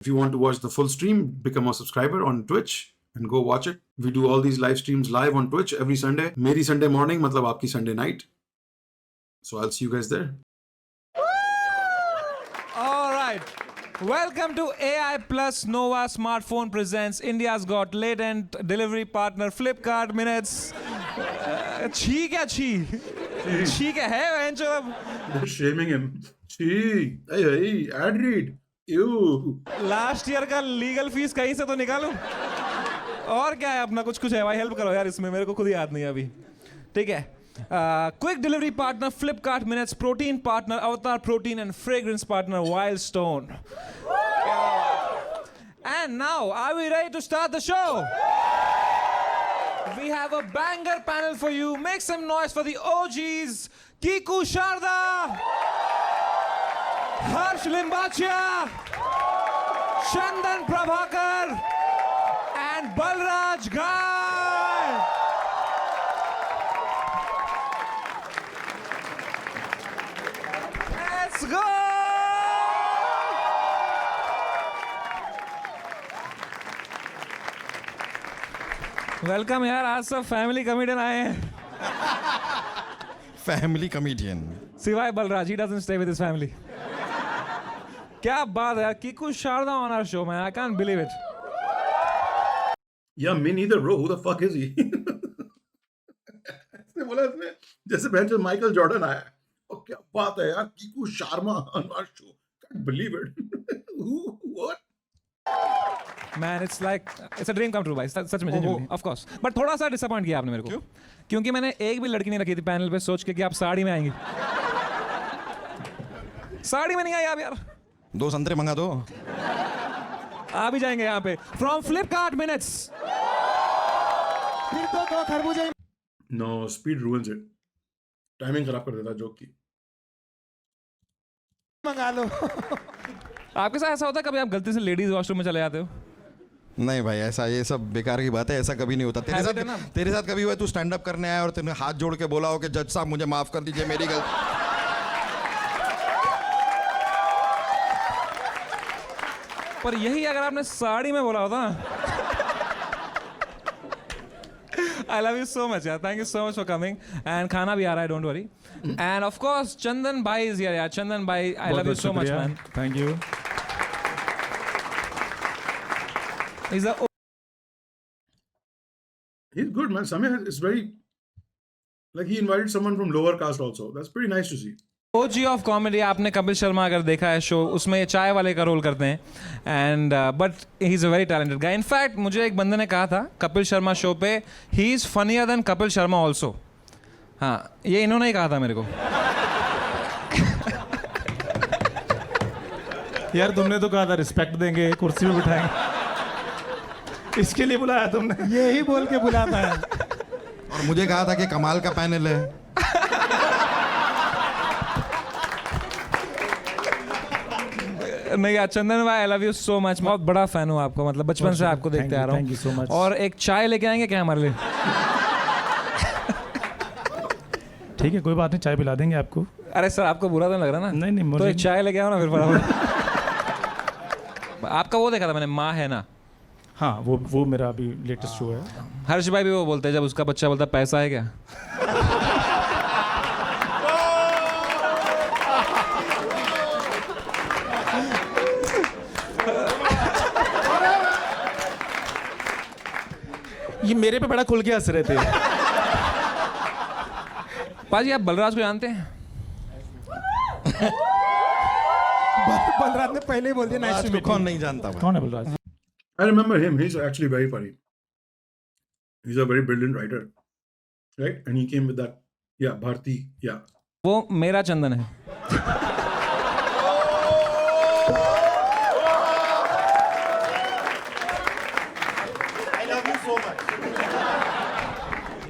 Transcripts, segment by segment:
If you want to watch the full stream, become a subscriber on Twitch and go watch it. We do all these live streams live on Twitch every Sunday. मेरी Sunday morning मतलब आपकी Sunday night. So I'll see you guys there. All right. Welcome to AI Plus Nova Smartphone presents India's Got Latent Delivery Partner Flipkart Minutes. ठीक है ठीक है venture. They're shaming him. Hey, ad read. Ew. Last year का legal fees कहीं से तो निकालूं. और क्या है अपना कुछ है भाई, हेल्प करो यार इसमें, मेरे को खुद याद नहीं है अभी. ठीक है. Quick delivery partner Flipkart Minutes, protein partner Avatar Protein, and fragrance partner Wild Stone. And now, are we ready to start the show? We have a banger panel for you. Make some noise for the OGs. Kiku Sharda, Harsh Limbachia, Chandan Prabhakar, and Balraj Ghai. Let's go! Welcome यार, आज सब family comedian आए हैं. Family comedian सिवाय Balraj, he doesn't stay with his family. क्या बात है यार, Kiku Sharda on our show, man. I can't believe it. Yeah, me neither, bro. Who the fuck is he? इसने बोला इसने जैसे बेंच में माइकल जॉर्डन आया. और क्या बात है यार, Kiku Sharma on our show. Can't believe it. What? Man, it's a dream come true भाई, सच में genuinely, of course. But थोड़ा सा disappoint किया आपने मेरे को. क्योंकि मैंने एक भी लड़की नहीं रखी थी पैनल पे सोच के कि आप साड़ी में आएंगी. साड़ी में नहीं आई आप यार. 2 संतरे मंगा दो. आ भी जाएंगे यहाँ पे. From Flipkart Minutes. फिर तो 2 खरबूजे No, speed ruins it. Timing खराब कर देता जोक की. मंगा लो. आपके साथ ऐसा होता है कभी आप गलती से लेडीज वॉशरूम में चले जाते हो? नहीं भाई, ऐसा ये सब बेकार की बात है. ऐसा कभी नहीं होता. तेरे साथ कभी हुआ तू स्टैंड अप करने आया और तूने हाथ जोड़ के बोला हो कि जज साहब मुझे माफ कर दीजिए, मेरी गलती. पर यही अगर आपने साड़ी में बोला होता ना. I love you so much, yeah. Thank you so much for coming. And खाना भी आ रहा है, don't worry. And of course, Chandan Bhai is here, yeah. Chandan Bhai, I love you so much, man. Thank you. He's a He's good, man. Samir is very like he invited someone from lower caste also. That's pretty nice to see. OG of comedy. आपने कपिल शर्मा अगर देखा है show, उसमें ये चाय वाले का role करते हैं. And but he's a very talented guy. In fact, मुझे एक बंदे ने कहा था कपिल शर्मा शो पे, he is funnier than Kapil Sharma also. हाँ, ये इन्होंने ही कहा था मेरे को. यार तुमने तो कहा था रिस्पेक्ट देंगे, कुर्सी पे बिठाएंगे. इसके लिए बुलाया तुमने. यही बोल के बुलाता है. और मुझे कहा था कि कमाल का पैनल है. नहीं यार, चंदन भाई, I love you so much. बहुत बड़ा फैन हूँ आपको, मतलब बचपन से आपको देखते आ रहा हूँ. Thank you so much. और एक चाय लेके आएंगे क्या हमारे लिए? ठीक है, कोई बात नहीं, चाय पिला देंगे आपको. अरे सर, आपको बुरा तो नहीं लग रहा ना? नहीं, तो एक चाय लेके आओ ना फिर फटाफट. आपका वो देखा था मैंने, माँ है ना. हाँ, वो मेरा अभी लेटेस्ट शो है. हर्ष भाई भी वो बोलते हैं जब उसका बच्चा बोलता है पैसा है क्या. ये मेरे पे बड़ा खुल के हंस रहे थे. पाजी, आप बलराज को जानते हैं? बलराज ने पहले ही बोल दिया. आज को कौन नहीं जानता भाई. कौन है Balraj? I remember him. He's actually very funny. He's a very brilliant writer, right? And he came with that, yeah, Bharti, yeah. वो मेरा चंदन है.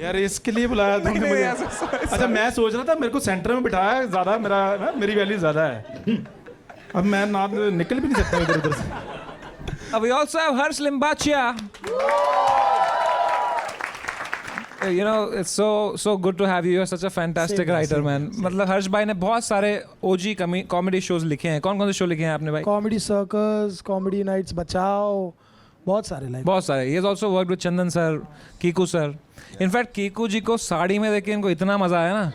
यार इसके लिए बुलाया तुमने मुझे. अच्छा, मैं सोच रहा था मेरे को सेंटर में बिठाया, ज्यादा मेरी वैल्यू ज्यादा है. अब मैं ना निकल भी नहीं सकता इधर उधर से. We also have Harsh Limbachia. you know, it's so good to have you. You're such a fantastic writer, man. मतलब हर्ष भाई ने बहुत सारे OG कॉमेडी शोज लिखे हैं. कौन कौन से शो लिखे हैं आपने भाई? कॉमेडी सर्कस, कॉमेडी नाइट्स, बचाओ, बहुत सारे लाइक. बहुत सारे. He has also worked with Chandan sir, Kiku sir. In fact Kiku ji को साड़ी में देख के इनको इतना मजा आया ना,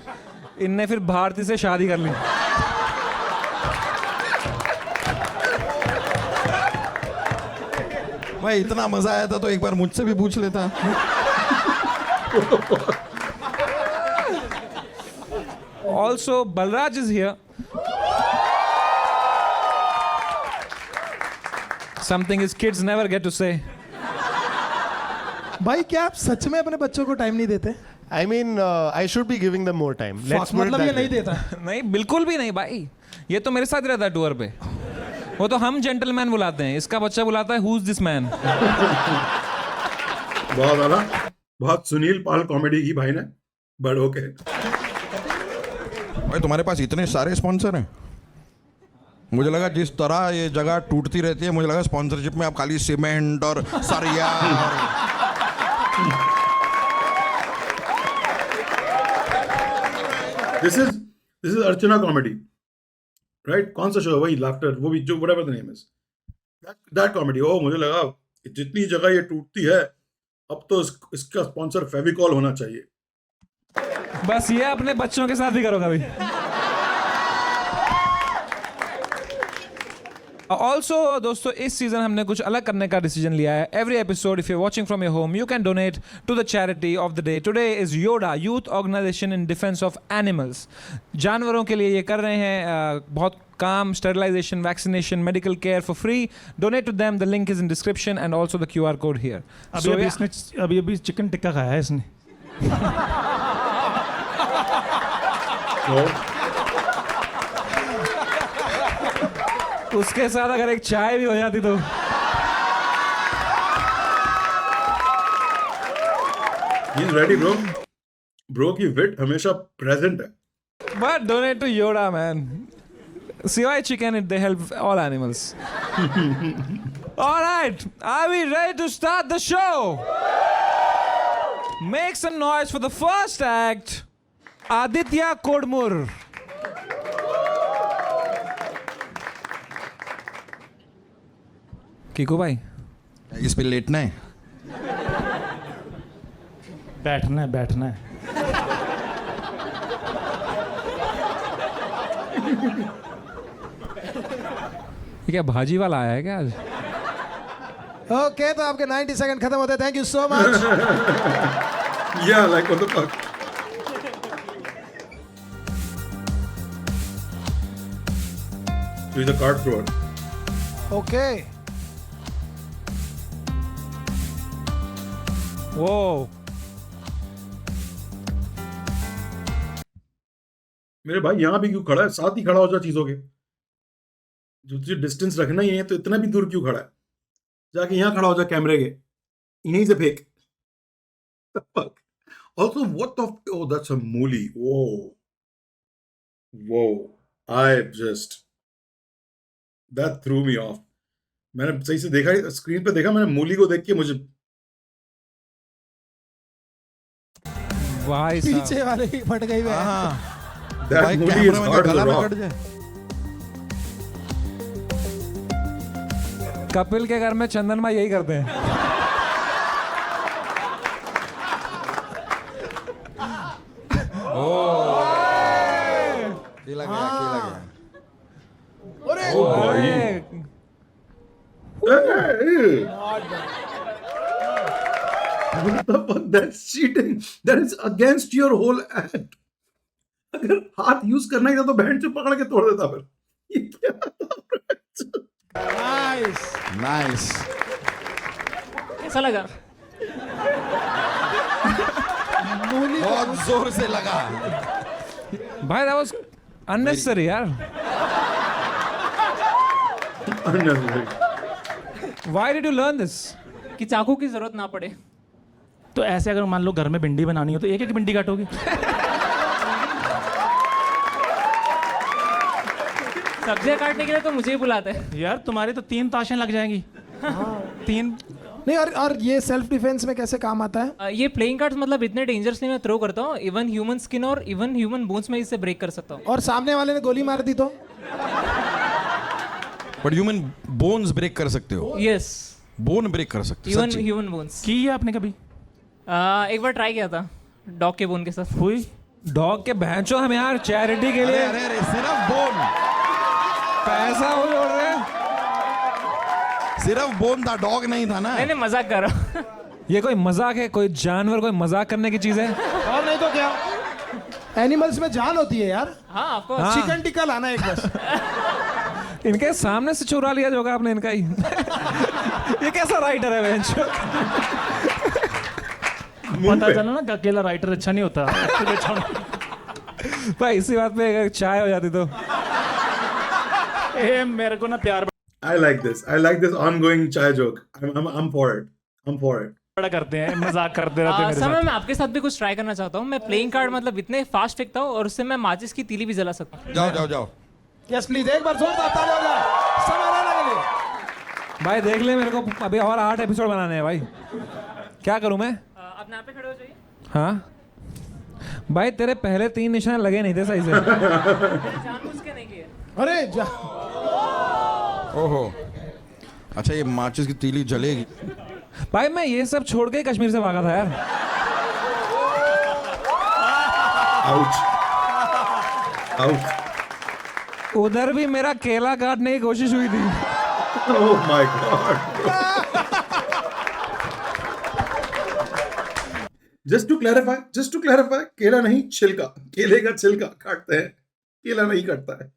इनने फिर भारती से शादी कर ली. भाई इतना मजा आया था तो एक बार मुझसे भी पूछ लेता. Also, Balraj is here. Something his kids never get to say. भाई क्या आप सच में अपने बच्चों को टाइम नहीं देते? I mean, I should be giving them more time. Let's put it मतलब ये that नहीं way. देता. नहीं, बिल्कुल भी नहीं भाई. ये तो मेरे साथ रहता है टूर पे. वो तो हम जेंटलमैन बुलाते हैं, इसका बच्चा बुलाता है who's this man. बहुत आला, बहुत सुनील पाल कॉमेडी की भाई ने, बट ओके. भाई तुम्हारे पास इतने सारे स्पॉन्सर हैं. मुझे लगा जिस तरह ये जगह टूटती रहती है, मुझे लगा स्पॉन्सरशिप में आप खाली सीमेंट और सरिया this is Archana comedy, right? कौन सा शो है? वही लाफ्टर, वो भी जो whatever the name is, that comedy. ओ मुझे लगा जितनी जगह ये टूटती है, अब तो इसका स्पॉन्सर फेविकॉल होना चाहिए. बस ये अपने बच्चों के साथ ही करो कभी. ऑल्सो दोस्तों, इस सीजन हमने कुछ अलग करने का डिसीजन लिया है. Every episode, if you watching from your home, you can donate to the charity of the day. Today is Yoda, youth organization in defence of animals. जानवरों के लिए ये कर रहे हैं बहुत काम, sterilization, vaccination, medical care for free. Donate to them. The link is in description and also the QR code here. अभी चिकन टिक्का खाया है इसने. उसके साथ अगर एक चाय भी हो जाती तो. He is ready bro. Bro की विट हमेशा प्रेजेंट है. But donate to Yoda, man. CY Chicken, they help all animals. All right, are we ready to start the show? Make some noise for the first act, Aditya Kodmur. Kiku भाई, इस पे लेटना है. बैठना है. ये क्या भाजी वाला आया है क्या आज? ओके, तो आपके 90 सेकंड खत्म होते हैं. Thank you so much. या like what the fuck. He's a card thrower. Okay. वो मेरे भाई यहाँ भी क्यों खड़ा है? साथ ही खड़ा हो जा चीजों के. जो तुझे डिस्टेंस रखना ही है तो इतना भी दूर क्यों खड़ा है? जाके यहाँ खड़ा हो जा कैमरे के, यहीं से फेंक. Also, what the? Oh, that's a मूली. Whoa. I just that threw me off. मैंने सही से देखा, स्क्रीन पे देखा मैंने, मूली को देख के मुझे भाई साहब. पीछे वाले की फट गई. that भाई मूली is कैमरे में hard to गला में rock. कट जाए. कपिल के घर में चंदन भाई यही करते हैं. खिला गया. अरे, Hey! What the fuck? That's cheating. That is against your whole act. अगर हाथ यूज करना ही था तो बैंड से पकड़ के तोड़ देता फिर. ये क्या था? नाइस. कैसा लगा? बहुत जोर से लगा. भाई that was unnecessary यार. Unnecessary. Why did you learn this? कि चाकू की जरूरत ना पड़े. तो ऐसे अगर मान लो घर में भिंडी बनानी हो तो एक भिंडी काटोगे. सब्जियां काटने के लिए तो मुझे ही बुलाते हैं. यार तुम्हारी तो 3 ताशें लग जाएंगी. 3 नहीं, और ये सेल्फ डिफेंस में कैसे काम आता है? ये प्लेइंग कार्ड्स मतलब इतने डेंजरसली मैं थ्रो करता हूँ, इवन ह्यूमन स्किन और इवन ह्यूमन बोन्स में इससे ब्रेक कर सकता हूँ। और सामने वाले ने गोली मार दी तो? बट ह्यूमन बोन्स ब्रेक कर सकते हो, यस, बोन ब्रेक कर सकते हो इवन सच्ची? Human bones. की है आपने कभी? एक बार ट्राई किया था डॉग के बोन के साथ। हुई? डॉग के भैंचो हम यार चैरिटी के लिए अरे अरे सिर्फ बोन, पैसा वो जोड़ रहे हैं। सिर्फ बोन था, डॉग नहीं था ना। नहीं नहीं, मजाक कर रहा हूँ। ये कोई मजाक है? कोई जानवर कोई मजाक करने की चीज है? और नहीं तो क्या, एनिमल्स में जान होती है यार। हाँ आपको हाँ। चिकन टिक्का लाना एक बस। इनके सामने से चुरा लिया होगा आपने इनका ही। ये कैसा राइटर है भैंचो? पता चला ना कि अकेला राइटर अच्छा नहीं होता। भाई इसी बात पे अगर चाय हो जाती तो। ए मेरे को ना प्यार I like this. I like this ongoing chai joke. I'm for it. I'm for it. बड़ा करते हैं, मजाक करते रहते हैं मेरे समय साथ। मैं आपके साथ भी कुछ ट्राई करना चाहता हूँ। मैं प्लेइंग कार्ड मतलब इतने फास्ट फेंकता हूँ और उससे मैं माचिस की तीली भी जला सकता हूँ। जाओ जाओ जाओ। यस प्लीज, एक बार जोरदार ताली हो जाए समारा के लिए। भाई देख ले, मेरे को अभी और 8 एपिसोड बनाने हैं भाई। क्या करूं मैं? आप यहाँ पे खड़े हो जाइए। हाँ भाई, तेरे पहले 3 निशान लगे नहीं थे सही से। जानबूझ के नहीं किए। अरे ओहो, अच्छा ये माचिस की तीली जलेगी? भाई मैं ये सब छोड़ के ही कश्मीर से भागा था यार। Ouch. Ouch. उधर भी मेरा केला काटने की कोशिश हुई थी। Oh my God. Just to clarify, केला नहीं छिलका, केले का छिलका काटते हैं, केला नहीं काटता है।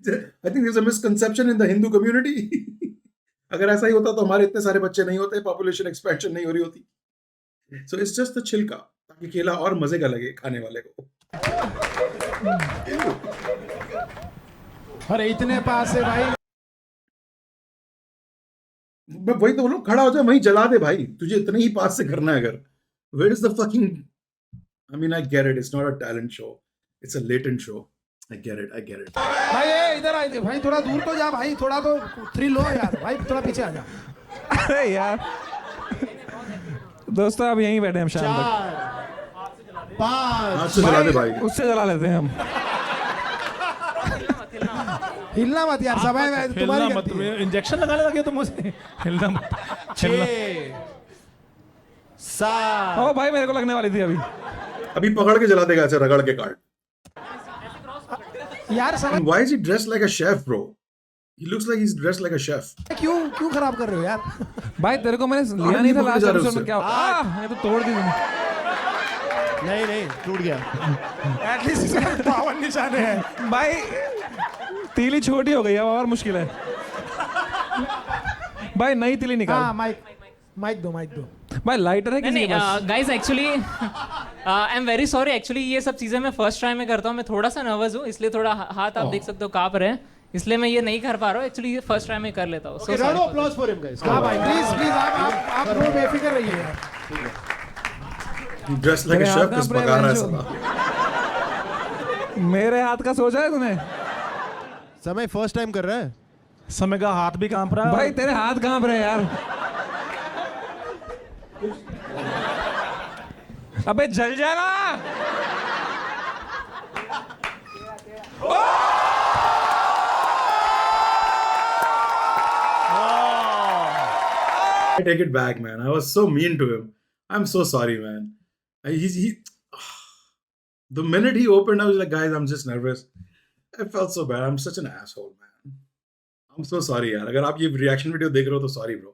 I think there's a misconception in the Hindu community. अगर ऐसा ही होता तो हमारे इतने सारे बच्चे नहीं होते, पॉपुलेशन एक्सपेंशन नहीं हो रही होती। So it's just the छिलका, ताकि केला और मजे का लगे खाने वाले को। अरे इतने पास है भाई। मैं वही तो बोलूं, खड़ा हो जा, वहीं जला दे भाई, तुझे इतने ही पास से करना है अगर। Where is the fucking? I mean, I get it. It's not a talent show. It's a latent show. I get it. भाई ये इधर आ भाई, थोड़ा दूर तो जा भाई, थोड़ा तो थ्रिल हो यार भाई, थोड़ा पीछे आ जा। अरे यार दोस्तों, अब यहीं बैठे हम शाम तक। 5 हाथ से जला दे भाई। उससे जला लेते हैं हम। हिलना मत यार, समय में तुम्हारी हिलना मत, गलती है। इंजेक्शन लगाने लगे तुम मुझे। हिलना मत। 6 7 ओ भाई, मेरे को लगने वाली थी अभी। अभी पकड़ के जला देगा, ऐसे रगड़ के काट। यार समय Why is he dressed like a chef, bro? He looks like he's dressed like a chef. क्यों खराब कर रहे हो यार? भाई तेरे को मैंने लिया नहीं था लास्ट एपिसोड में, क्या ये तो तोड़ दी तुमने। नहीं टूट गया। एटलीस्ट इसमें 52 निशाने हैं। भाई तीली छोटी हो गई, अब और मुश्किल है। भाई नई तीली हाँ, निकाल। माइक दो। भाई लाइटर है किसी के पास? Guys actually I am very sorry, actually ये सब चीज़ें मैं फर्स्ट ट्राई में करता हूँ। मैं थोड़ा सा नर्वस हूँ, इसलिए थोड़ा हाथ आप देख सकते हो काँप रहे हैं, इसलिए मैं ये नहीं कर पा रहा हूँ। एक्चुअली ये फर्स्ट ट्राई में कर लेता हूँ। Round of applause for him, guys. हाँ भाई, प्लीज आप रो बेफिक्र रहिए यार। He dressed like a मेरे chef, हाथ किस कांप रहे पका रहा है हैं साला। मेरे हाथ का सोचा है तूने? समय फर्स्ट टाइम कर रहा है। समय का हाथ भी कांप रहा है। भाई तेरे हाथ कांप रहे हैं यार। अबे जल जाना। I take it back, man. I was so mean to him. I'm so sorry, man. The minute he opened, I was like, guys, I'm just nervous. I felt so bad. I'm such an asshole, man. I'm so sorry, यार. अगर आप ये reaction video देख रहे हो तो sorry, bro.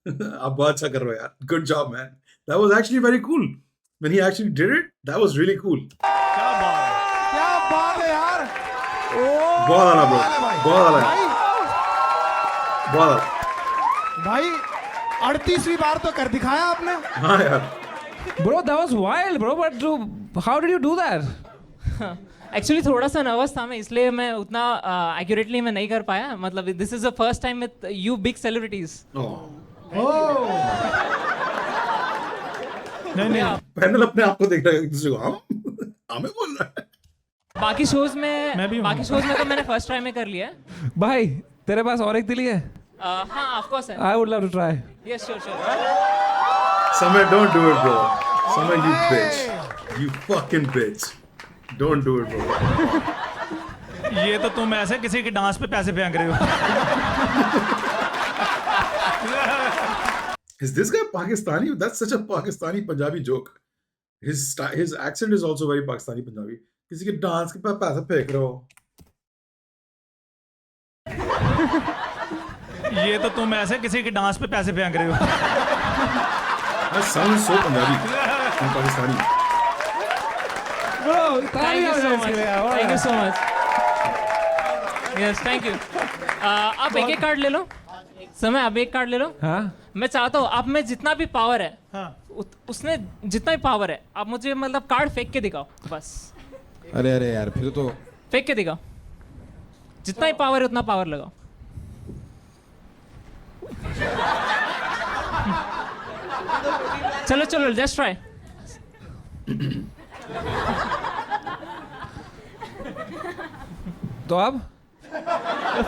आप बहुत अच्छा कर रहे हो यार. Good job, man. That was actually very cool. When he actually did it, that was really cool. क्या बात है यार। बहुत आला, bro. बहुत आला. भाई बहुत आला. भाई 38वीं बार तो कर दिखाया आपने। हाँ यार. Bro, that was wild, bro. But how did you do that? Actually थोड़ा सा नर्वस था मैं, इसलिए मैं उतना एक्यूरेटली मैं नहीं कर पाया। मतलब this is the first time with you big celebrities. नहीं पैनल अपने आप को देख रहा है, एक दूसरे को हमें बोल रहा है. बाकी शोज में मैं भी हूँ। बाकी शोज में तो मैंने फर्स्ट ट्राई में कर लिया है। भाई तेरे पास और एक तिली है? हाँ ऑफ कोर्स है. I would love to try. Yes, sure. Samay, don't do it, bro. Samay, you bitch. You fucking bitch. Don't do it, bro. ये तो तुम ऐसे किसी के डांस पे पैसे फेंक रहे हो. Is this guy Pakistani? That's such a Pakistani Punjabi joke. His accent is also very Pakistani Punjabi. किसी के डांस के पे पैसा फेंक रहे हो. ये तो तुम ऐसे किसी के डांस पे पैसे फेंक रहे हो. That sounds so Punjabi and Pakistani. Bro, Thank you so much. Thank you so much. Yes, thank you. आप एक कार्ड ले लो. समय आप एक कार्ड ले लो. हाँ. मैं चाहता हूँ आप में जितना भी पावर है, उसमें जितना भी पावर है, आप मुझे मतलब कार्ड फेंक के दिखाओ बस. अरे यार फिर तो फेंक के दिखाओ. जितना ही पावर है उतना पावर लगाओ. चलो जस्ट ट्राई. तो अब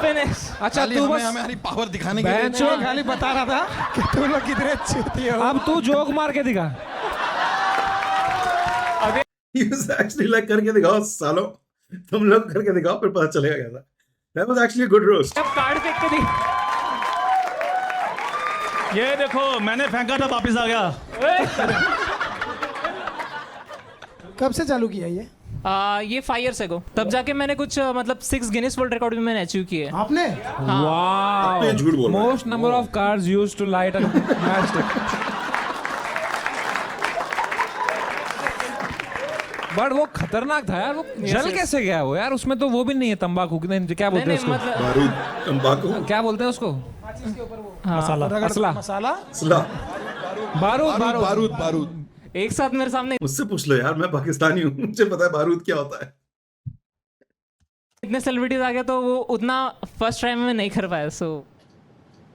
फिनिश. अच्छा खाली तू हमें बस हमारी पावर दिखाने के बहन लिए चो खाली बता रहा था कि तुम लोग कितने चूती हो. अब तू जोक मार के दिखा. He was actually like करके दिखाओ सालो. तुम लोग करके दिखाओ फिर पता चलेगा कैसा. That was actually a good roast. अब कार्ड फेंक के दिखा. ये देखो मैंने फेंका था वापस आ गया. कब से चालू किया ये ये 5 years ago. तब जाके मैंने कुछ मतलब 6 गिनीज वर्ल्ड रिकॉर्ड भी मैंने अचीव किए. आपने? Wow. ये झूठ बोल रहा है. Most number of cars used to light a matchstick. But वो खतरनाक था यार. वो जल yes. कैसे गया वो यार. उसमें तो वो भी नहीं है तंबाकू. क्या बोलते हैं नहीं उसको. मतलब बारूद तंबाकू क्या बोलते हैं उसको. मसाला. असला. मसाला. सला. बारूद. बारूद एक साथ मेरे सामने मुझसे पूछ लो यार. मैं पाकिस्तानी हूँ. मुझे पता है बारूद क्या होता है. इतने सेलिब्रिटीज आ गए तो वो उतना फर्स्ट टाइम में नहीं कर पाया. सो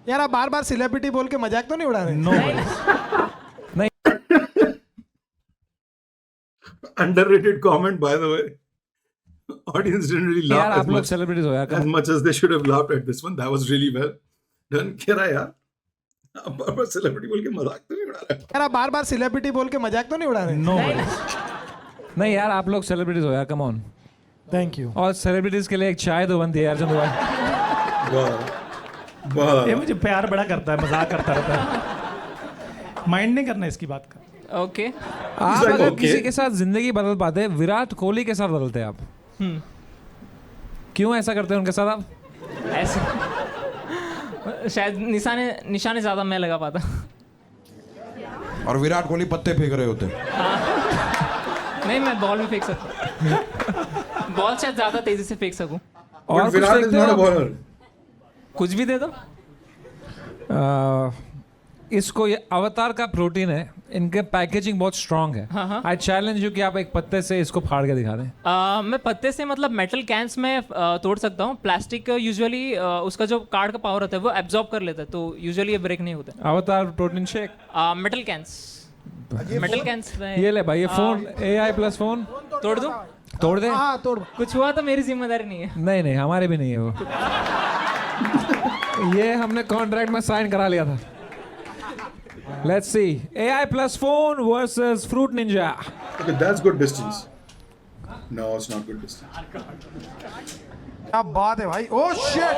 यार आप बार सेलिब्रिटी बोल के मजाक तो नहीं उड़ा रहे? No. Underrated comment, by the way. Audience didn't really laugh यार as आप लोग much, सेलिब्रिटीज हो यार. as much as they should have laughed at this one. That was really well done. क्या रहा है यार. आप बार सेलिब्रिटी बोल के मजाक तो नहीं उड़ा रहे. यार आप बार सेलिब्रिटी बोल के मजाक तो नहीं उड़ा रहे? नो. नहीं यार आप लोग सेलिब्रिटीज हो यार. कम ऑन. Thank you. और सेलिब्रिटीज के लिए एक चाय तो बनती है यार. चंदू भाई. वाह वाह. ये मुझे प्यार बड़ा करता है, मजाक करता रहता है. माइंड नहीं करना इसकी बात का. ओके. आप like, अगर okay. किसी के साथ जिंदगी बदल पाते, विराट कोहली के साथ बदलते आप. क्यों ऐसा करते हैं उनके साथ आप. ऐसे शायद निशाने ज्यादा मैं लगा पाता. और विराट कोहली पत्ते फेंक रहे होते. नहीं मैं बॉल भी फेंक सकता. बॉल शायद ज्यादा तेजी से फेंक सकूं. और But कुछ Virat is देखते not a हो bowler. कुछ भी दे दो. इसको ये अवतार का प्रोटीन है. इनके पैकेजिंग बहुत स्ट्रांग है. आई चैलेंज यू कि आप एक पत्ते से इसको फाड़ के दिखा दें. मैं पत्ते से मतलब मेटल कैंस में तोड़ सकता हूँ. प्लास्टिक यूजुअली उसका जो कार्ड का पावर होता है वो एब्जॉर्ब कर लेता है, तो यूजुअली ये ब्रेक नहीं होता. Avatar protein shake. Metal cans. Metal cans में ये ले भाई. ये फोन AI प्लस फोन तोड़ दूं. तोड़ दे. हाँ तोड़. कुछ हुआ तो मेरी जिम्मेदारी नहीं है. नहीं हमारे भी नहीं है वो. ये हमने कॉन्ट्रैक्ट में साइन करा लिया था. Let's see. AI plus phone versus Fruit Ninja. Okay, that's good distance. No, it's not good distance. क्या बात है भाई. Oh shit.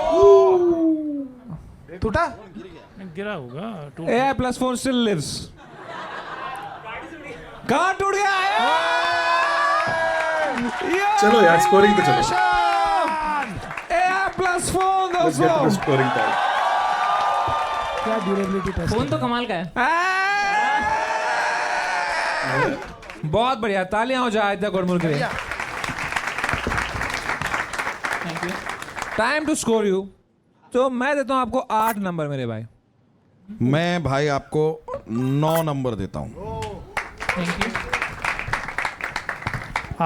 टूटा. गिरा होगा. AI plus phone still lives. कहाँ टूट गया है? चलो यार स्कोरिंग पे चलो. AI plus phone Let's get to the दोस्तों. scoring part. क्या ड्यूरेबिलिटी टेस्ट. फोन तो कमाल का है. बहुत बढ़िया. तालियां हो जाए आदित्य गुरमुल के लिए. Thank you. Time to score you. तो मैं देता हूं आपको 8 नंबर मेरे भाई. मैं भाई आपको 9 नंबर देता हूँ. Thank you.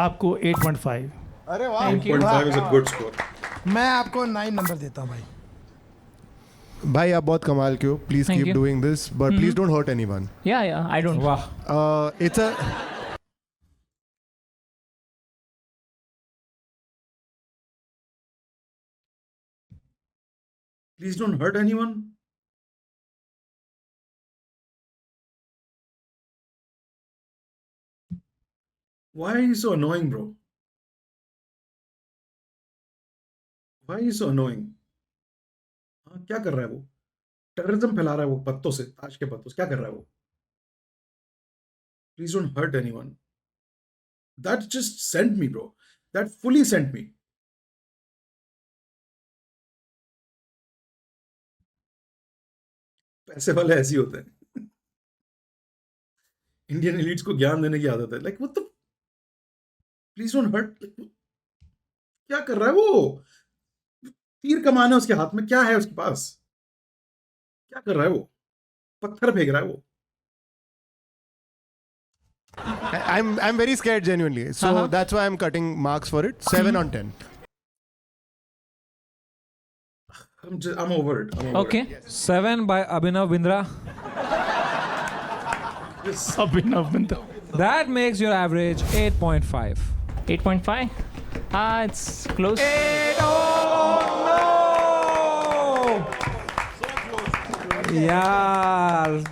आपको 8.5. अरे वाह. 8.5 is a good score. मैं आपको 9 नंबर देता हूँ भाई. भाई आप बहुत कमाल के हो. Please Thank keep you. doing this, but please don't hurt anyone. या आई डोंट. वाह. It's a Please don't hurt anyone. Why are you so annoying, bro? Why are you so annoying? हाँ, क्या कर रहा है वो? टेररिज्म फैला रहा है वो पत्तों से, ताश के पत्तों से। क्या कर रहा है वो? Please don't hurt anyone. That just sent me, bro. That fully sent me. पैसे वाले ऐसे ही होते हैं। इंडियन एलिट्स को ज्ञान देने की आदत है। Like what the, please don't hurt. क्या कर रहा है वो? तीर कमान है उसके हाथ में, क्या है उसके पास? क्या कर रहा है वो? पत्थर फेंक रहा है वो। I'm very scared genuinely. So that's why I'm cutting marks for it. 7 on 10. I'm over it. I'm over Okay. it. 7 by Abhinav Bindra. Abhinav Bindra. That makes your average 8.5. 8.5. It's close. Yeah.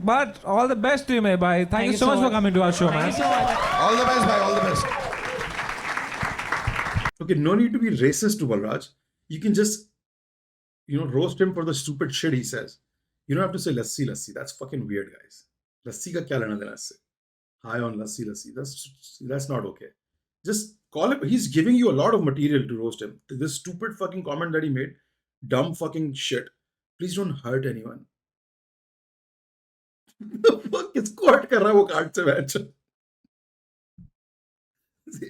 But all the best to you, my bhai. Thank you so much for coming to our show, man. Thank you so much. All the best, bhai. All the best. Okay, no need to be racist to Balraj. You can just, roast him for the stupid shit he says. You don't have to say lassi, lassi. That's fucking weird, guys. Lassi ka kya lena dena isse? High on lassi, lassi. That's not okay. Just call him. He's giving you a lot of material to roast him. This stupid fucking comment that he made, dumb fucking shit. Please don't hurt anyone. The fuck is squat कर रहा है वो card से match?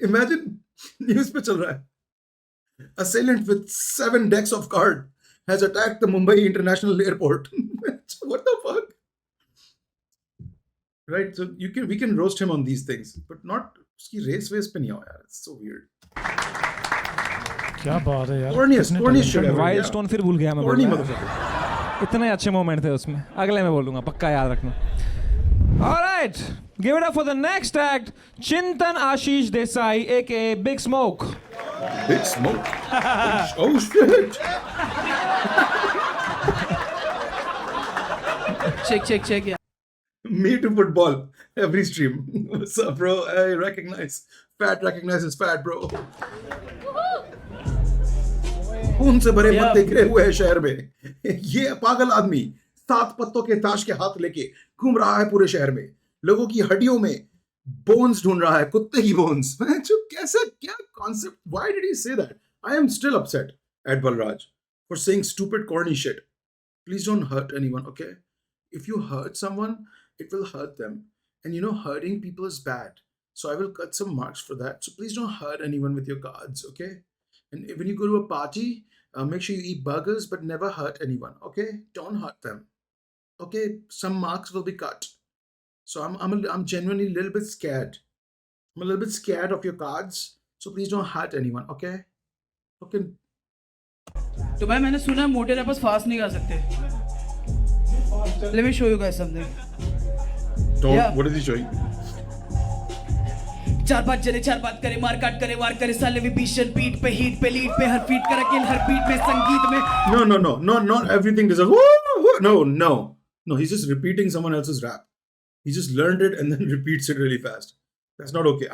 Imagine news पे चल रहा है. Assailant with 7 decks of card has attacked the Mumbai International Airport. What the fuck? Right, so we can roast him on these things, but not उसकी race पे नहीं आओ यार. It's so weird. क्या बात है यार. Corniest shit ever. Wild stone फिर भूल गया मैं Corny बोलना. motherfucker. इतने अच्छे मोमेंट थे उसमें. अगले में बोलूंगा, पक्का याद रखना. All right, give it up for the next act, Chintan Ashish Desai, aka Big Smoke. Big smoke. Oh shit. check yeah. Me to football every stream. What's up, bro? I recognize. Fat recognizes fat, bro. खून से भरे पत्ते गिरे हुए हैं शहर में. ये पागल आदमी 7 पत्तों के ताश के हाथ लेके घूम रहा है पूरे शहर में. लोगों की हड्डियों में बोन्स ढूंढ रहा है, कुत्ते की बोन्स. जो कैसा क्या concept? Why did he say that? I am still upset at Balraj for saying stupid corny shit. Please don't hurt anyone, okay? If you hurt someone, it will hurt them. And hurting people is bad. So I will cut some marks for that. So please don't hurt anyone with your cards, okay? And when you go to a party, make sure you eat burgers, but never hurt anyone, okay? Don't hurt them, okay? Some marks will be cut. So I'm genuinely a little bit scared. I'm a little bit scared of your cards. So please don't hurt anyone, okay? Okay. तो भाई मैंने सुना है मोटे rappers fast नहीं गा सकते. Let me show you guys something. Don't. Yeah. What is he showing? चार बात जले चार बात करे मार काट करे वार करे साले विभीषण पीठ पे हीट पे लीड पे हर फीट कर अकेल हर बीट में संगीत में. No, not everything deserves. No. He's just repeating someone else's rap. He just learned it and then repeats it really fast. That's not okay.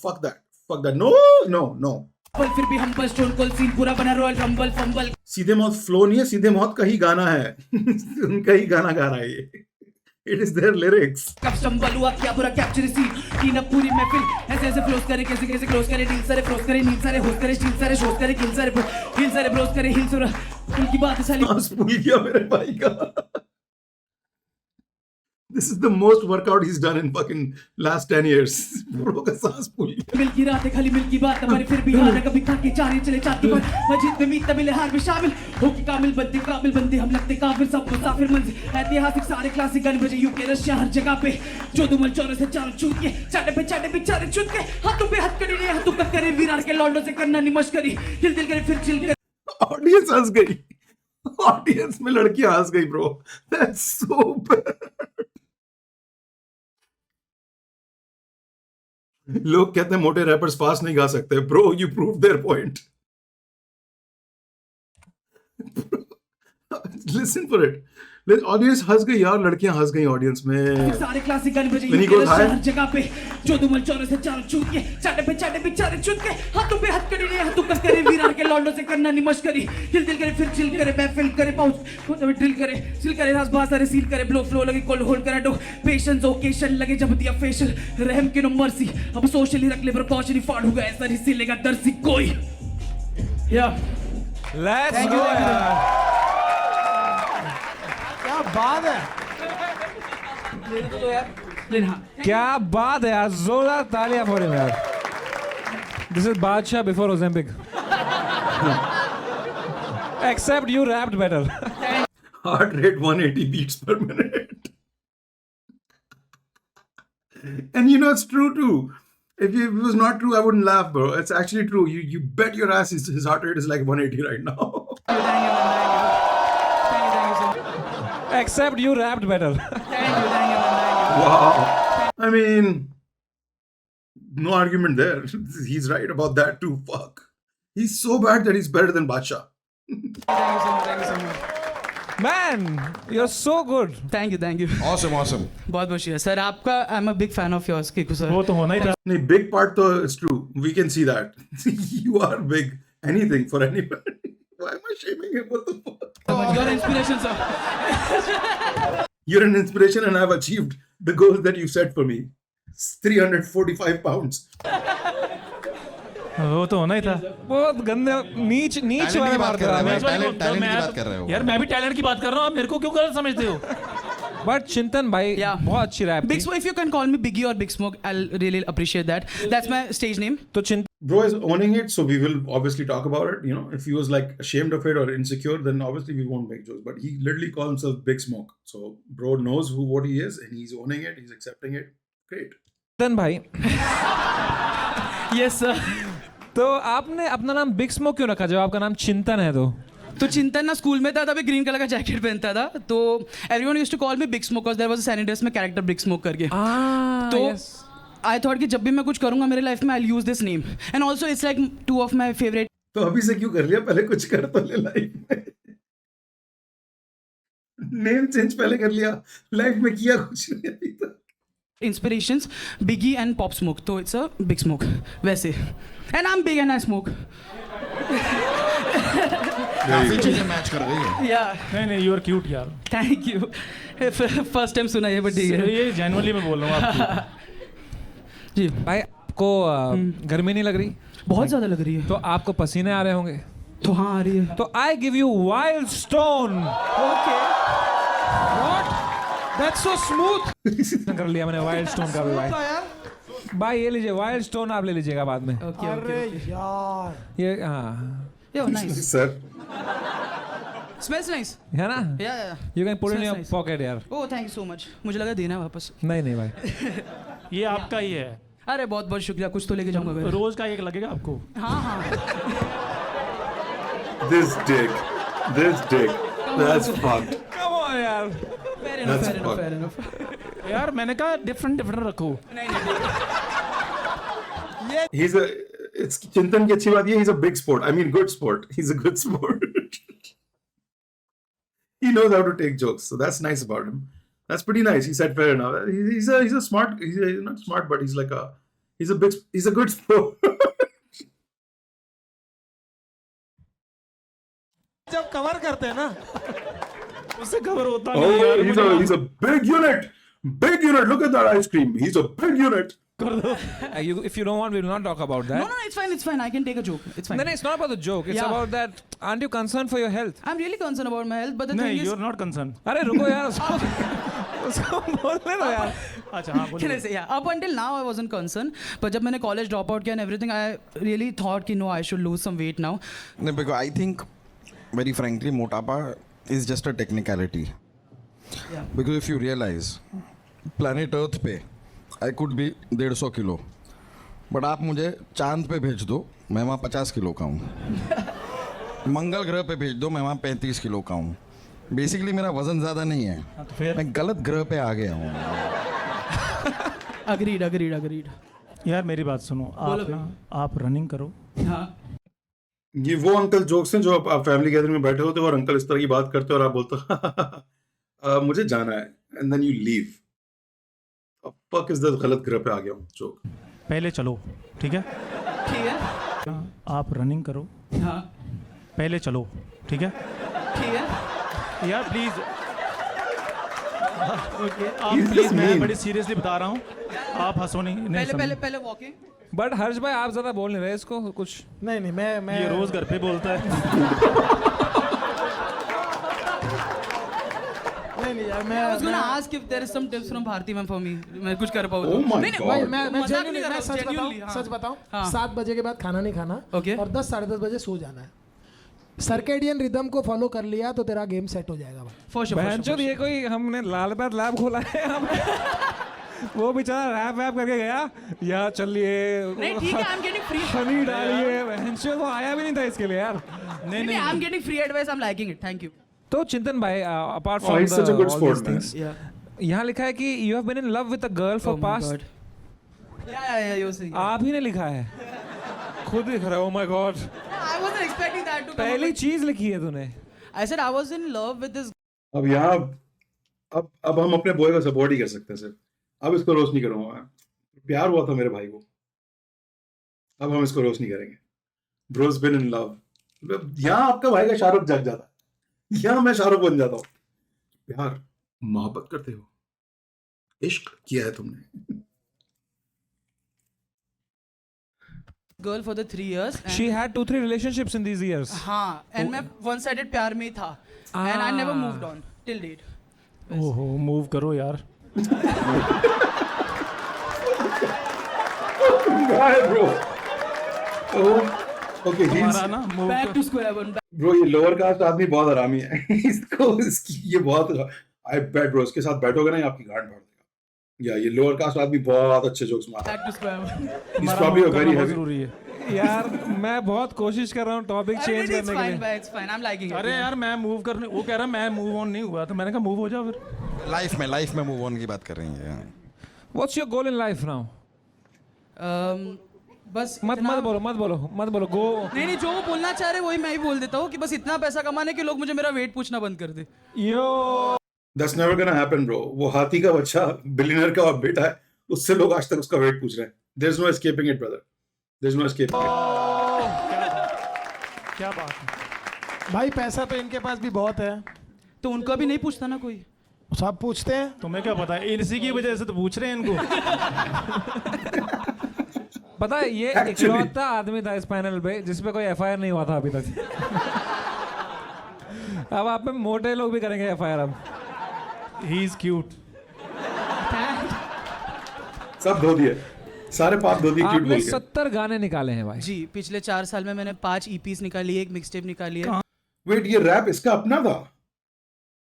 Fuck that. No. पर फिर भी हम बस स्टोन कोल्ड सीन पूरा बना रॉयल रंबल फंबल. सीधे मौत flow नहीं है, सीधे मौत का ही गाना है. उनका ही गाना गा रहा है ये. It is their lyrics. कब स्टंबल हुआ क्या बुरा कैप्चर सी टीन अप पूरी महफिल ऐसे ऐसे फ्लोस करे कैसे कैसे क्लोज करे डील सारे फ्लोस करे नील सारे होस्ट करे स्टील सारे शोस करे किल सारे ब्रोस करे हिल सारा उनकी बात है साली. सांस फूल गया मेरे भाई का. This is the most workout he's done in fucking last 10 years. Bro का सांस फूल गया. मिल की रात है खाली मिल की बात हमारे फिर भी हार है कभी खाके चारे चले चाहती पर मजीद में मीत मिले हार में शामिल हो कि काबिल बंदे हम लगते काफिर सब मुसाफिर मंजिल ऐतिहासिक सारे क्लासिक गाने बजे यूके रशिया हर जगह पे चौदुमल चौरस से चारों छूट के चाटे पे चारे छूट के हाथों पे हाथ करी हाथों का करे विरार के लॉन्डो से करना निमश करी दिल करे फिर चिल करे. ऑडियंस हंस गई. ऑडियंस में लड़कियां हंस गई ब्रो. That's so bad. लोग कहते हैं मोटे रैपर्स फास्ट नहीं गा सकते. Bro, you prove their point. listen for it. Audience हंस गई यार, लड़कियां हंस गई ऑडियंस में. सारे क्लासिक गाने बजे When he goes high. हर जगह पे जो दुमल चौरों से चारों छूट के चाटे पे चारे छूट के हाथों पे हाथ करी हाथों कस करे वीरान के लौंडों से करना निमश करी दिल करे फिर चिल करे महफिल करे पाउच ड्रिल करे सिल करे रास बात सारे सील करे ब्लो फ्लो लगे कोल्ड होल्ड करे डो पेशेंस ओकेशन लगे जब दिया फेशियल रहम के नो मर्सी अब सोशली रख ले प्रिकॉशनरी फाड़ होगा ऐसा नहीं सिलेगा दर्सी कोई या लेट्स गो यार. क्या बात है. क्या बात है यार, जोरदार तालियां फॉर हिम यार. This is Badshah before Olympic. Except you rapped better. Heart rate 180 beats per minute. And you know it's true too. If it was not true, I wouldn't laugh, bro. It's actually true. You bet your ass his heart rate is like 180 right now. Except you rapped better. Wow. I mean, no argument there. He's right about that too. Fuck. He's so bad that he's better than Badshah. Man you are so good. Thank you Awesome. बहुत बहुत शुक्रिया sir आपका. I am a big fan of yours Kiku sir. वो तो होना ही था. No, big part though is true. We can see that. You are big. Anything for anybody. Why am I shaming him? What the fuck? Your inspiration sir. You're an inspiration and I've achieved the goals that you set for me. 345 pounds. वो तो होना ही था. बहुत गंदे नीच talent वाले की बात मार कर रहा है. रहा है. टैलेंट की बात कर रहे हो. यार मैं भी टैलेंट की बात कर रहा हूँ. आप मेरे को क्यों गलत समझते हो? बट चिंतन भाई Yeah. बहुत अच्छी रैप Big थी. Smoke, if you can call me Biggie or Big Smoke, I'll really appreciate that. That's my stage name. तो चिंतन Bro is owning it, so we will obviously talk about it. You know, if he was like ashamed of it or insecure, then obviously we won't make jokes. But he literally calls himself Big Smoke. So bro knows what he is and he's owning it, he's accepting it. Great. भाई Yes sir. तो आपने अपना नाम big smoke क्यों रखा जब आपका नाम चिंतन है? तो चिंतन ना स्कूल में था तभी ग्रीन कलर का जैकेट पहनता था तो everyone used to call me big smoke because there was a सैनिटर्स में कैरेक्टर बिग स्मोक करके. तो आई थॉट कि जब भी मैं कुछ करूंगा मेरे लाइफ में I will use this name and also it's like two of my favourite. तो अभी से क्यों कर लिया? पहले कुछ कर तो ले लाइफ में. नेम चेंज पहले कर लिया, लाइफ में किया कुछ नहीं अभी तक. इंस्पिरेशंस बिगी एंड पॉप स्मोक तो इट्स अ बिग स्मोक वैसे. And I am big and I smoke. काफी चीजें मैच कर रही है. या नहीं यू आर क्यूट यार. Thank you. फर्स्ट टाइम सुना ये बट ठीक है. ये जेन्युइनली मैं बोल रहा हूँ आपको. जी भाई आपको गर्मी नहीं लग रही? बहुत ज्यादा लग रही है. तो आपको पसीने आ रहे होंगे. तो हाँ आ रही है. तो I give you wild stone. Okay. That's so smooth. कर लिया मैंने वाइल्ड स्टोन का भी. भाई ये लीजिए वाइल्ड स्टोन, आप ले लीजिएगा बाद में. ओके अरे यार. ये हाँ yo nice. Sir, smells nice. है ना? या you can put in Smells your nice. Pocket यार. Oh thank you so much. मुझे लगा देना है वापस. नहीं भाई. ये आपका ही है. अरे बहुत बहुत शुक्रिया. कुछ तो लेके जाऊंगा मैं. रोज का एक लगेगा आपको. हाँ this dick. That's fucked. Come on यार. Fair enough That's fair enough fucked. Fair enough. यार मैंने कहा डिफरेंट रखो. He's a. It's Chintan की अच्छी बात ये. He's a big sport. I mean, good sport. He's a good sport. He knows how to take jokes, so that's nice about him. That's pretty nice. He said fair enough. He's a smart. He's not smart, but he's like a. He's a good sport. जब cover करते हैं ना उससे खबर होता नहीं यार. Oh, he's a big unit. Big unit. Look at that ice cream. He's a big unit. If you don't want, we will not talk about that. No, it's fine. I can take a joke. It's fine. No, it's not about the joke. It's Yeah. about that. Aren't you concerned for your health? I'm really concerned about my health, but the नहीं thing is, you are not concern. अरे रुको यार उसको बोलने दो यार. अच्छा हाँ can I बोलिए. say, yeah, up until now I wasn't concerned, but जब मैंने college drop out किया and everything, I really thought कि no, I should lose some weight now. No, because I think, very frankly, motapa is just a technicality. Yeah. Because if you realize, planet Earth पे I could be 150 kilo, but आप मुझे चांद पे भेज दो, मैं वहाँ 50 किलो का हूँ. मंगल ग्रह पे भेज दो, मैं वहाँ 35 किलो का हूँ. बेसिकली मेरा वजन ज़्यादा नहीं है, तो फिर मैं गलत ग्रह पे आ गया हूँ. Agreed. यार मेरी बात सुनो. आप रनिंग करो. हाँ. ये वो अंकल जोक्स हैं जो आप फैमिली गैदरिंग में बैठे होते हो और अंकल इस तरह की बात करते हो और आप बोलते हो मुझे जाना है and then you leave. Fuck is the गलत ग्रह पे आ गया हूँ जोक. पहले चलो, ठीक है? ठीक है आप रनिंग करो, हाँ पहले चलो, ठीक है? ठीक है यार प्लीज ओके आप He's प्लीज, just मैं mean. बड़ी सीरियसली बता रहा हूँ, आप हंसो नहीं. पहले समझ- पहले पहले वॉकिंग बट हर्ष भाई आप ज्यादा बोल नहीं रहे इसको कुछ. नहीं नहीं मैं ये रोज घर पे बोलता है. नहीं नहीं यार I was gonna ask if there is some tips from Bharti ma'am for me. मैं कुछ कर पाऊँ Oh my नहीं, God. भाई मैं मजाक नहीं genuinely- कर रहा मैं हूँ, सच genuinely, बताऊं हाँ। सच बताऊं हाँ। 7 बजे के बाद खाना नहीं खाना Okay. और 10 साढ़े 10 बजे सो जाना है. सर्केडियन रिदम को फॉलो कर लिया तो तेरा गेम सेट हो जाएगा भाई. For sure, for बहन sure. ये कोई हमने लाल बात लैब खोला है वो बेचारा रैप वैप करके गया या चलिए नहीं ठीक है, I'm getting free. हनी डालिए बहन वो आया भी नहीं था इसके लिए यार. नहीं, I'm getting free advice. I'm liking it. Thank you. तो चिंतन भाई apart Oh, from he's such a good sport, man. Yeah. यहाँ लिखा है कि you have been in love with a girl for Oh my past. God. Yeah, you see. आप ही ने लिखा है, खुद लिख रहे हो. My God, I wasn't expecting that to come. पहली up. चीज लिखी है तूने. I said I was in love with this. अब यहाँ अब हम अपने बॉय का सपोर्ट ही कर सकते हैं सिर्फ. अब इसको रोस्ट नहीं करूंगा मैं. प्यार हुआ था मेरे भाई को, अब हम इसको रोस्ट नहीं करेंगे. Bro's been in love. यहाँ आपका भाई का शाहरुख जग जाता है, यहाँ मैं शाहरुख बन जाता हूँ. प्यार मोहब्बत करते हो, इश्क किया है तुमने. Girl for the 3 years. And She had 2-3 relationships in these years. हाँ, and मैं one-sided प्यार में ही था. And I never moved on till date. ओहो मूव करो यार. bro. Oh, okay, हमारा ना move Back to square one. Bro ये लोअर कास्ट आदमी बहुत हरामी है. इसको इसकी ये बहुत आई बेट ब्रो इसके साथ बैठोगे ना ये आपकी गांड फाड़ देगा. या ये लोअर कास्ट आदमी बहुत अच्छे जोक्स मारता है. Back to square one. He's probably a very बहुत heavy. जरूरी है. यार मैं बहुत कोशिश कर रहा हूँ टॉपिक चेंज It's करने के fine, लिए. bhai, it's fine. I'm liking it. अरे यार मैं मूव करने, वो कह रहा मैं मूव ऑन नहीं हुआ, तो मैंने कहा मूव हो जाओ फिर. लाइफ में मूव ऑन की बात कर रही हैं. What's your goal in life now? बस मत इतना- मत बोलो गो. नहीं जो वो बोलना चाह रहे वही मैं ही बोल देता हूँ कि बस इतना पैसा कमाने के लोग मुझे मेरा वेट पूछना बंद कर दे. यो That's never gonna happen, bro. वो हाथी का बच्चा बिलियनर का और बेटा है, उससे लोग आज तक उसका वेट पूछ रहे हैं. There's no escaping it, brother. There's no escaping it. क्या बात है. भाई पैसा तो इनके पास भी बहुत है. तो उनका भी नहीं पूछता ना कोई. सब पूछते हैं. तुम्हें क्या पता है, इसी की वजह से तो पूछ रहे हैं इनको. पता है ये Actually- इकलौता आदमी था इस पैनल पे जिसपे कोई एफआईआर नहीं हुआ था अभी तक. अब आप पे मोटे लोग भी करेंगे एफआईआर अब. He is cute. सब धो दिए, सारे पाप धो दिए क्यूट आपने बोल के. 70 गाने निकाले हैं भाई. जी पिछले 4 साल में मैंने 5 EPs निकाली है, एक मिक्सटेप निकाली है. वेट ये रैप इसका अपना था?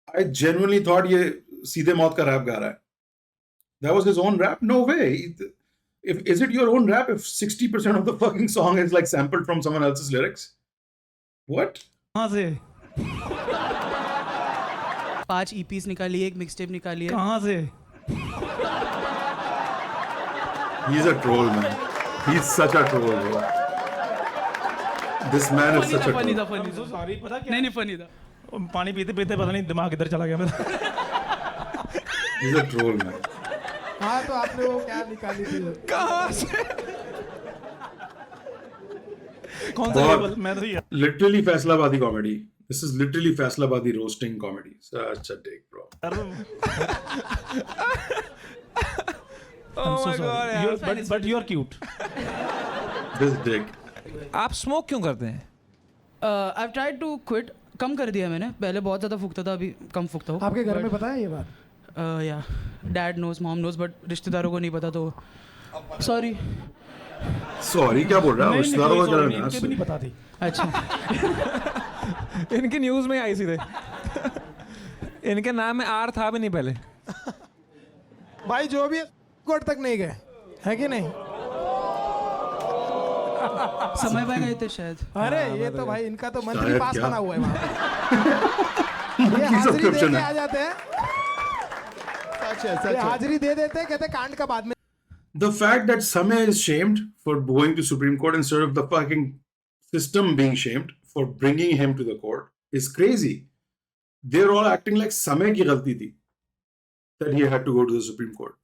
I genuinely thought ये सीधे मौत का रैप गा रहा है. That was his own rap? No way. Is it your own rap if 60% of the fucking song is like sampled from someone else's lyrics? What? कहाँ से 5 EPs निकाली है, एक मिक्सटेप निकाली है. कहाँ से. He's a troll, man. He's such a troll, bro. This man is such a funny था troll. फनी था. सॉरी पता क्या. नहीं फनी था. पानी पीते पीते पता नहीं दिमाग किधर चला गया मेरा. He's a troll, man. हाँ तो आपने वो क्या निकाली थी? कहाँ से? कौन सा बहुत- लेवल. मैं तो ये Literally फैसलाबादी comedy. This is literally फैसलाबादी roasting comedy. Such a dick, bro. Oh my God, यार. But you are cute. This dick. आप स्मोक क्यों करते हैं? I've tried to quit. कम कर दिया मैंने. पहले बहुत ज़्यादा फूकता था, अभी कम फूकता हूँ. आपके घर में पता है ये बात? या dad knows, mom knows, but रिश्तेदारों को नहीं पता तो सॉरी. Sorry, क्या बोल रहा है? रिश्तेदारों को क्या इनके करना भी नहीं है? पता थी. अच्छा इनकी न्यूज में आई सीधे. इनके नाम में आर था भी नहीं पहले. भाई जो भी कोर्ट तक नहीं गए है कि नहीं? समय पे गए थे शायद. अरे ये तो भाई इनका तो मंथली शायद पास क्या? बना हुआ है वहाँ पे. ये उनकी हाजिरी दे subscription के है. आ जाते हैं. सच है ये सच है. हाजिरी दे देते हैं, कहते हैं कांड का बाद में. The fact that Samay is shamed for going to Supreme Court instead of the fucking system being shamed for bringing him to the court is crazy. They're all acting like समय की गलती थी that he had to go to the Supreme Court.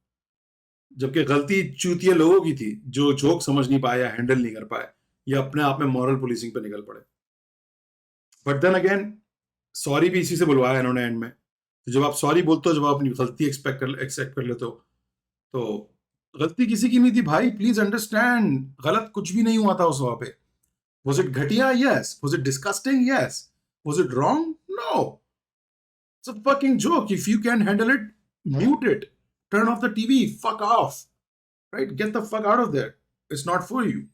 जबकि गलती चूतिया लोगों की थी जो जोक समझ नहीं पाए या हैंडल नहीं कर पाए या अपने आप में मॉरल पुलिसिंग पे निकल पड़े. बट देन अगेन सॉरी भी इसी से बुलवाया इन्होंने एंड में. तो जब आप सॉरी बोलते हो, जब आप अपनी गलती एक्सेप्ट कर लेते हो, तो गलती किसी की नहीं थी भाई. प्लीज अंडरस्टैंड, गलत कुछ भी नहीं हुआ था उस वहां पे. Was it घटिया? Yes. Was it disgusting? Yes. Was it wrong? No. It's a fucking joke. If you can't handle it, mute it. Turn off the TV. Fuck off. Right? Get the fuck out of there. It's not for you.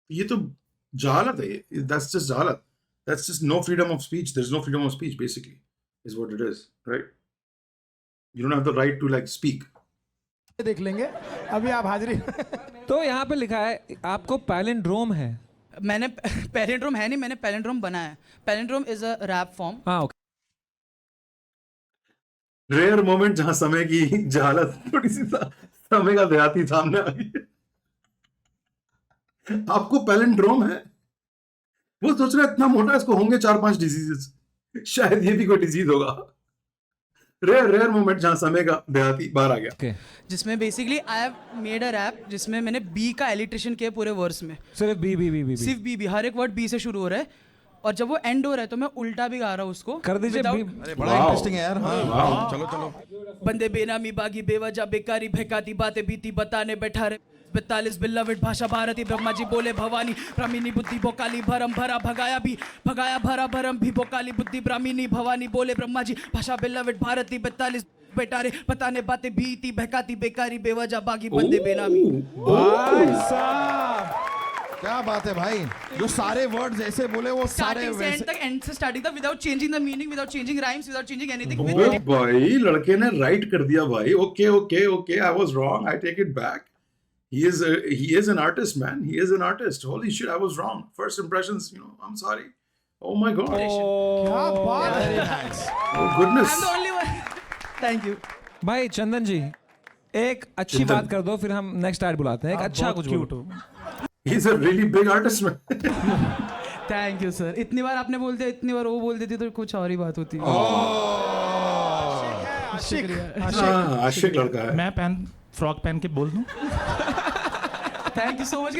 ये तो जहालत है. That's just जहालत. That's just no freedom of speech. There's no freedom of speech, basically, is what it is. Right? You don't have the right to like speak. देख लेंगे. अभी आप हाजिरी. तो यहाँ पे लिखा है आपको पैलिंड्रोम है. मैंने पैलिंड्रोम है नहीं, मैंने पैलिंड्रोम बनाया है. Palindrome is a rap form. हाँ ओके. रेयर मोमेंट जहां समय की जहालत थोड़ी सी समय का देहाती सामने आ गई. आपको पैलिंड्रोम है. वो सोच रहे इतना मोटा, इसको होंगे 4-5 डिजीजेस. शायद ये भी कोई डिजीज होगा. रेयर मोमेंट जहां समय का देहाती बाहर आ गया. जिसमें basically I have made a rap जिसमें मैंने बी का एलिट्रेशन किया पूरे वर्स में. सिर्फ बी. सिर्फ बी. हर एक वर्ड बी से शुरू हो रहा है और जब वो एंड हो रहा है तो मैं उल्टा भी गा रहा हूँ उसको. कर दीजिए. अरे बड़ा इंटरेस्टिंग है यार. हाँ चलो. बंदे बेनामी बागी बेवजह बेकारी भैकाती बातें बीती बताने बैठा रहे 42 बिल्लाविट भाषा भारती ब्रह्मा जी बोले भवानी ब्राह्मीनी बुद्धि बोकाली भरम भरा भगाया भरा भरम भी बोकाली बुद्धि ब्राह्मीनी भवानी बोले ब्रह्मा जी भाषा बिल्लाविट भारती 42 बेटारे बताने बातें बीती बहकाती बेकारी बेवजह बागी बंदे बेनामी. भाई साहब क्या बात है भाई. जो सारे वर्ड्स ऐसे बोले वो सारे स्टार्टिंग से एंड वैसे. तक एंड से स्टार्टिंग तक without changing the meaning without changing rhymes without changing anything. ओ भाई, लड़के ने राइट कर दिया भाई. Okay, I was wrong. I take it back. He is an artist, man. He is an artist. Holy shit, I was wrong. First impressions, I'm sorry. Oh my god. क्या बात है. Very nice. Oh goodness. I'm the only one. Thank you. भाई चंदन जी एक अच्छी चंदन. बात कर दो, फिर हम नेक्स्ट आर्ट बुलाते हैं. एक अच्छा कुछ बोलो. He's a really big artist, man. Thank you sir. इतनी बार आपने बोल दिया, इतनी बार वो बोल देती तो कुछ और ही बात होती. आशिक लड़का है. मैं फ्रॉक पहन के बोल दूं. Thank you so much.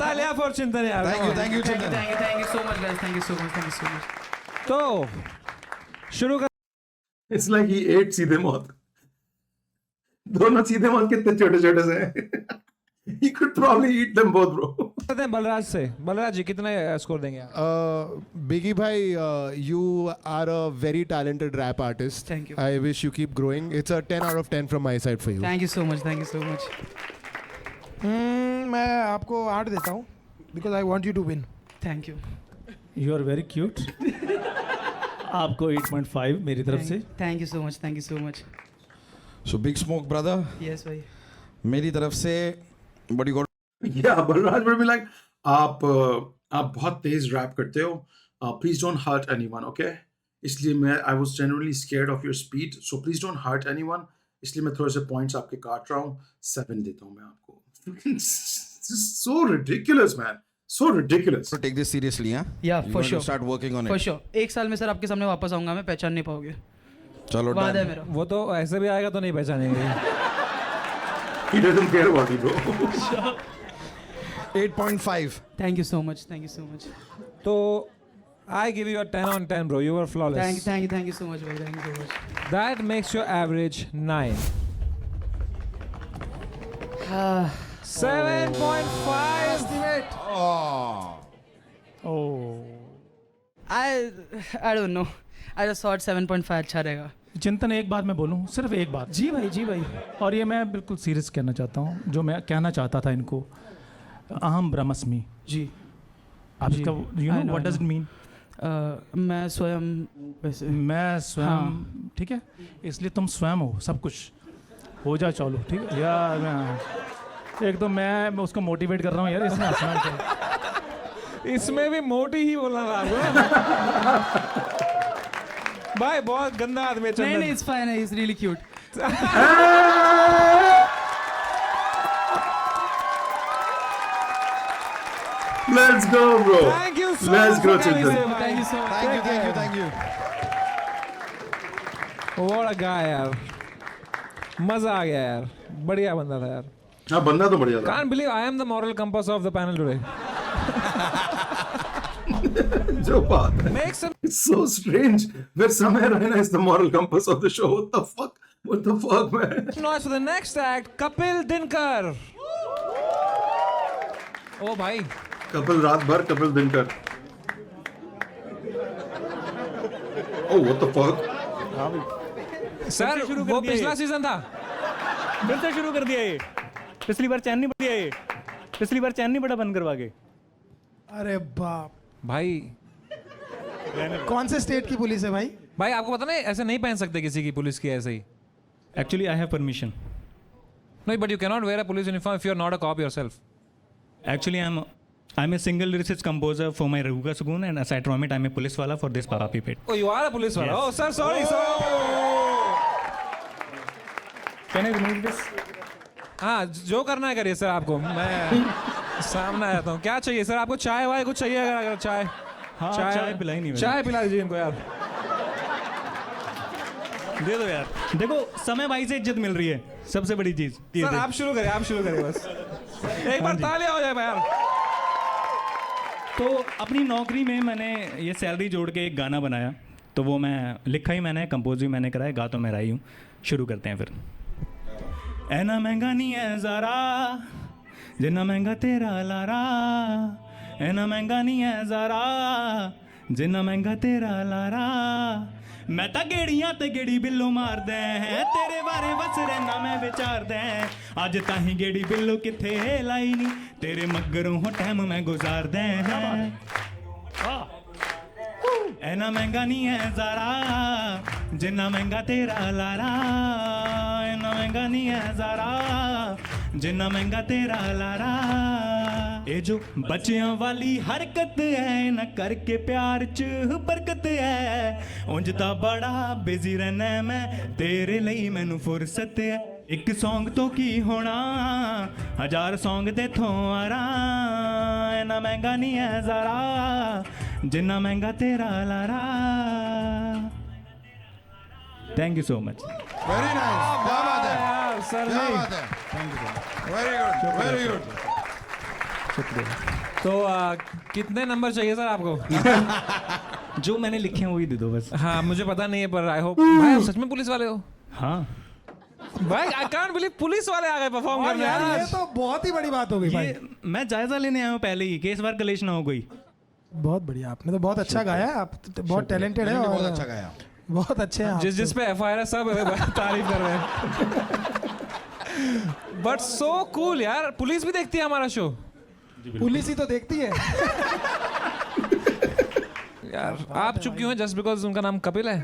तालियां फॉर चिंतन यार. Thank you Chandan. Thank you so much guys. Thank you so much. तो शुरू कर. It's like he ate सीधे मौत. दोनों सीधे मौत कितने छोटे से हैं. He could probably eat them both, bro. करते हैं बलराज से. बलराज जी कितने स्कोर देंगे आप? Biggie bhai, you are a very talented rap artist. Thank you. I wish you keep growing. It's a 10 out of 10 from my side for you. Thank you so much. मैं आपको 8 देता हूँ because I want you to win. Thank you. You are very cute. आपको 8.5 मेरी तरफ से. Thank you so much. So Big Smoke brother, yes भाई. मेरी तरफ से what you got? Yeah, Balraj would be like, आप बहुत तेज रैप करते हो. Please don't hurt anyone, okay? इसलिए मैं I was genuinely scared of your speed, so please don't hurt anyone. इसलिए मैं थोड़े से पॉइंट्स आपके काट रहा हूँ. 7 देता हूँ मैं आपको. So ridiculous, man. So ridiculous. So take this seriously, huh? Yeah, You're for going to sure. start working on for it. Sure. एक साल में सर आपके सामने वापस आऊंगा मैं, पहचान नहीं पाओगे. चलो वादा है done. मेरा. वो तो ऐसे भी आएगा तो नहीं पहचानेंगे. He doesn't care about you, bro. 8.5. Thank you so much. तो I give you a 10 on 10, bro. You were flawless. Thank you so much भाई. Thank you so much. That makes your average 9. 7.5. I don't know. I just thought 7.5 अच्छा रहेगा. चिंतन एक बात मैं बोलूं, सिर्फ एक बात. जी भाई. और ये मैं बिल्कुल सीरियस कहना चाहता हूँ. जो मैं कहना चाहता था इनको, अहम ब्रह्मस्मि. जी. आप जी. इसका you I no know, what I does it mean? मैं स्वयं वैसे. मैं स्वयं. हाँ. ठीक है, इसलिए तुम स्वयं हो सब कुछ. हो जा चलो. ठीक है यार. मैं एक तो मैं उसको मोटिवेट कर रहा हूँ यार. इसमें हंसना चाहिए. इसमें भी मोटी ही बोलना था. भाई बहुत गंदा आदमी है चंदन. नहीं, it's fine. He is really cute. Let's go, bro. Thank you so Let's much go, for coming, Chintan. sir. Thank you so much. Thank you. What a guy यार, मजा आ गया यार, बढ़िया बंदा था यार. हाँ बंदा तो बढ़िया था. Can't believe I am the moral compass of the panel today. जो बात है. Make some. It's so strange where Samay Raina is the moral compass of the show. What the fuck? What the fuck, man? Noise for the next act, Kapil Dinkar. Oh भाई. कपिल रात भर Kapil Dinkar. Oh, what the fuck? Sir वो पिछला season था. फिर से शुरू कर दिया ये. पिछली बार चैन नहीं बढ़िया ये. पिछली बार चैन नहीं बड़ा बंद करवा के. अरे बाप. भाई कौन से स्टेट की पुलिस है भाई? भाई आपको पता नहीं ऐसे नहीं पहन सकते किसी की पुलिस की ऐसे ही. Actually, I have permission. No, but you cannot wear a police uniform if you are not a cop yourself. Actually, I'm a single lyricist composer for my Rahuga Sugun, and aside from it, I'm a police wala for this Papa Pipet. Oh, you are a police wala. Yes. Oh, sir, sorry, sir. Can I remove this? हाँ, जो करना है करिए sir आपको. मैं सामने आता हूँ. क्या चाहिए सर आपको? चाय वाय कुछ चाहिए? अगर चाय. हाँ, चाय पिलाई नहीं मैंने. चाय पिला दीजिए इनको यार. दे दो यार. देखो समय भाई से इज्जत मिल रही है, सबसे बड़ी चीज. सर आप शुरू करिए बस. एक बार तालियां हो जाए यार. तो अपनी नौकरी में मैंने ये सैलरी जोड़ के एक गाना बनाया, तो वो मैं लिखा ही मैंने, कंपोज भी मैंने कराया, गा तो मैं रही हूँ. शुरू करते हैं फिर. ऐना महंगा नहीं है ज़ारा जिन्ना महंगा तेरा लारा. ऐना महंगा नहीं है ज़ारा जिन्ना महंगा तेरा लारा. मैं ਤਾਂ ਗੇੜੀਆਂ ਤੇ ਗੇੜੀ ਬਿੱਲੋ ਮਾਰਦਾ ਹੈ, ਤੇਰੇ ਬਾਰੇ ਬਸ ਰਹਿਣਾ ਮੈਂ ਵਿਚਾਰਦਾ. ਅੱਜ ਤਾਂ ਹੀ ਗੇੜੀ ਬਿੱਲੋ ਕਿੱਥੇ ਲਾਈ ਨਹੀਂ, ਤੇਰੇ ਮਗਰੋਂ ਹੋ ਟਾਈਮ ਮੈਂ ਗੁਜ਼ਾਰਦਾ ਹੈ. ਐਨਾ ਮਹਿੰਗਾ ਨਹੀਂ ਹੈ ਜ਼ਾਰਾ ਜਿੰਨਾ ਮਹਿੰਗਾ ਤੇਰਾ ਲਾਰਾ. ਐਨਾ ਮਹਿੰਗਾ ਨਹੀਂ ਹੈ ਜ਼ਾਰਾ ਜਿੰਨਾ ਮਹਿੰਗਾ ਤੇਰਾ ਲਾਰਾ. ਇਹ ਜੋ ਬੱਚਿਆਂ ਵਾਲੀ ਹਰਕਤ ਹੈ ਨਾ ਕਰਕੇ ਪਿਆਰ 'ਚ ਬਰਕਤ ਹੈ. ਉਂਝ ਤਾਂ ਬੜਾ ਬਿਜ਼ੀ ਰਹਿਣਾ ਮੈਂ, ਤੇਰੇ ਲਈ ਮੈਨੂੰ ਫੁਰਸਤ ਹੈ. ਇੱਕ ਸੌਂਗ ਤੋਂ ਕੀ ਹੋਣਾ, 1000 ਸੌਂਗ ਤੇ ਥੋਂ ਆਰਾ. ਐਨਾ ਮਹਿੰਗਾ ਨਹੀਂ ਹੈ ਜ਼ਾਰਾ ਜਿੰਨਾ ਮਹਿੰਗਾ ਤੇਰਾ ਲਾਰਾ. Thank you so much. Very nice. क्या बात है? यार सर क्या नहीं. बात है? Very good. Very good. तो कितने नंबर चाहिए सर आपको? जो मैंने लिखे हैं वही दे दो बस. हाँ मुझे पता नहीं है पर आई होप. भाई आप सच में पुलिस वाले हो? हाँ भाई आई कांट बिलीव पुलिस वाले आ गए परफॉर्म करने. यार ये यार तो बहुत ही बड़ी बात हो गई भाई. ये मैं जायजा लेने आया हूँ पहले ही, केस बार कलेश ना हो कोई. बहुत बढ़िया. आपने तो बहुत अच्छा गाया है. आप तो बहुत टैलेंटेड है मैंने भी और बहुत अच्छा गाया. बहुत अच्छे हैं आप जिस तो. जिस पे एफआईआर है सब तारीफ कर रहे हैं. बट सो कूल यार. पुलिस भी देखती है हमारा शो पुलिस ही तो देखती है. यार. आप चुप क्यों हैं? जस्ट बिकॉज उनका नाम कपिल है?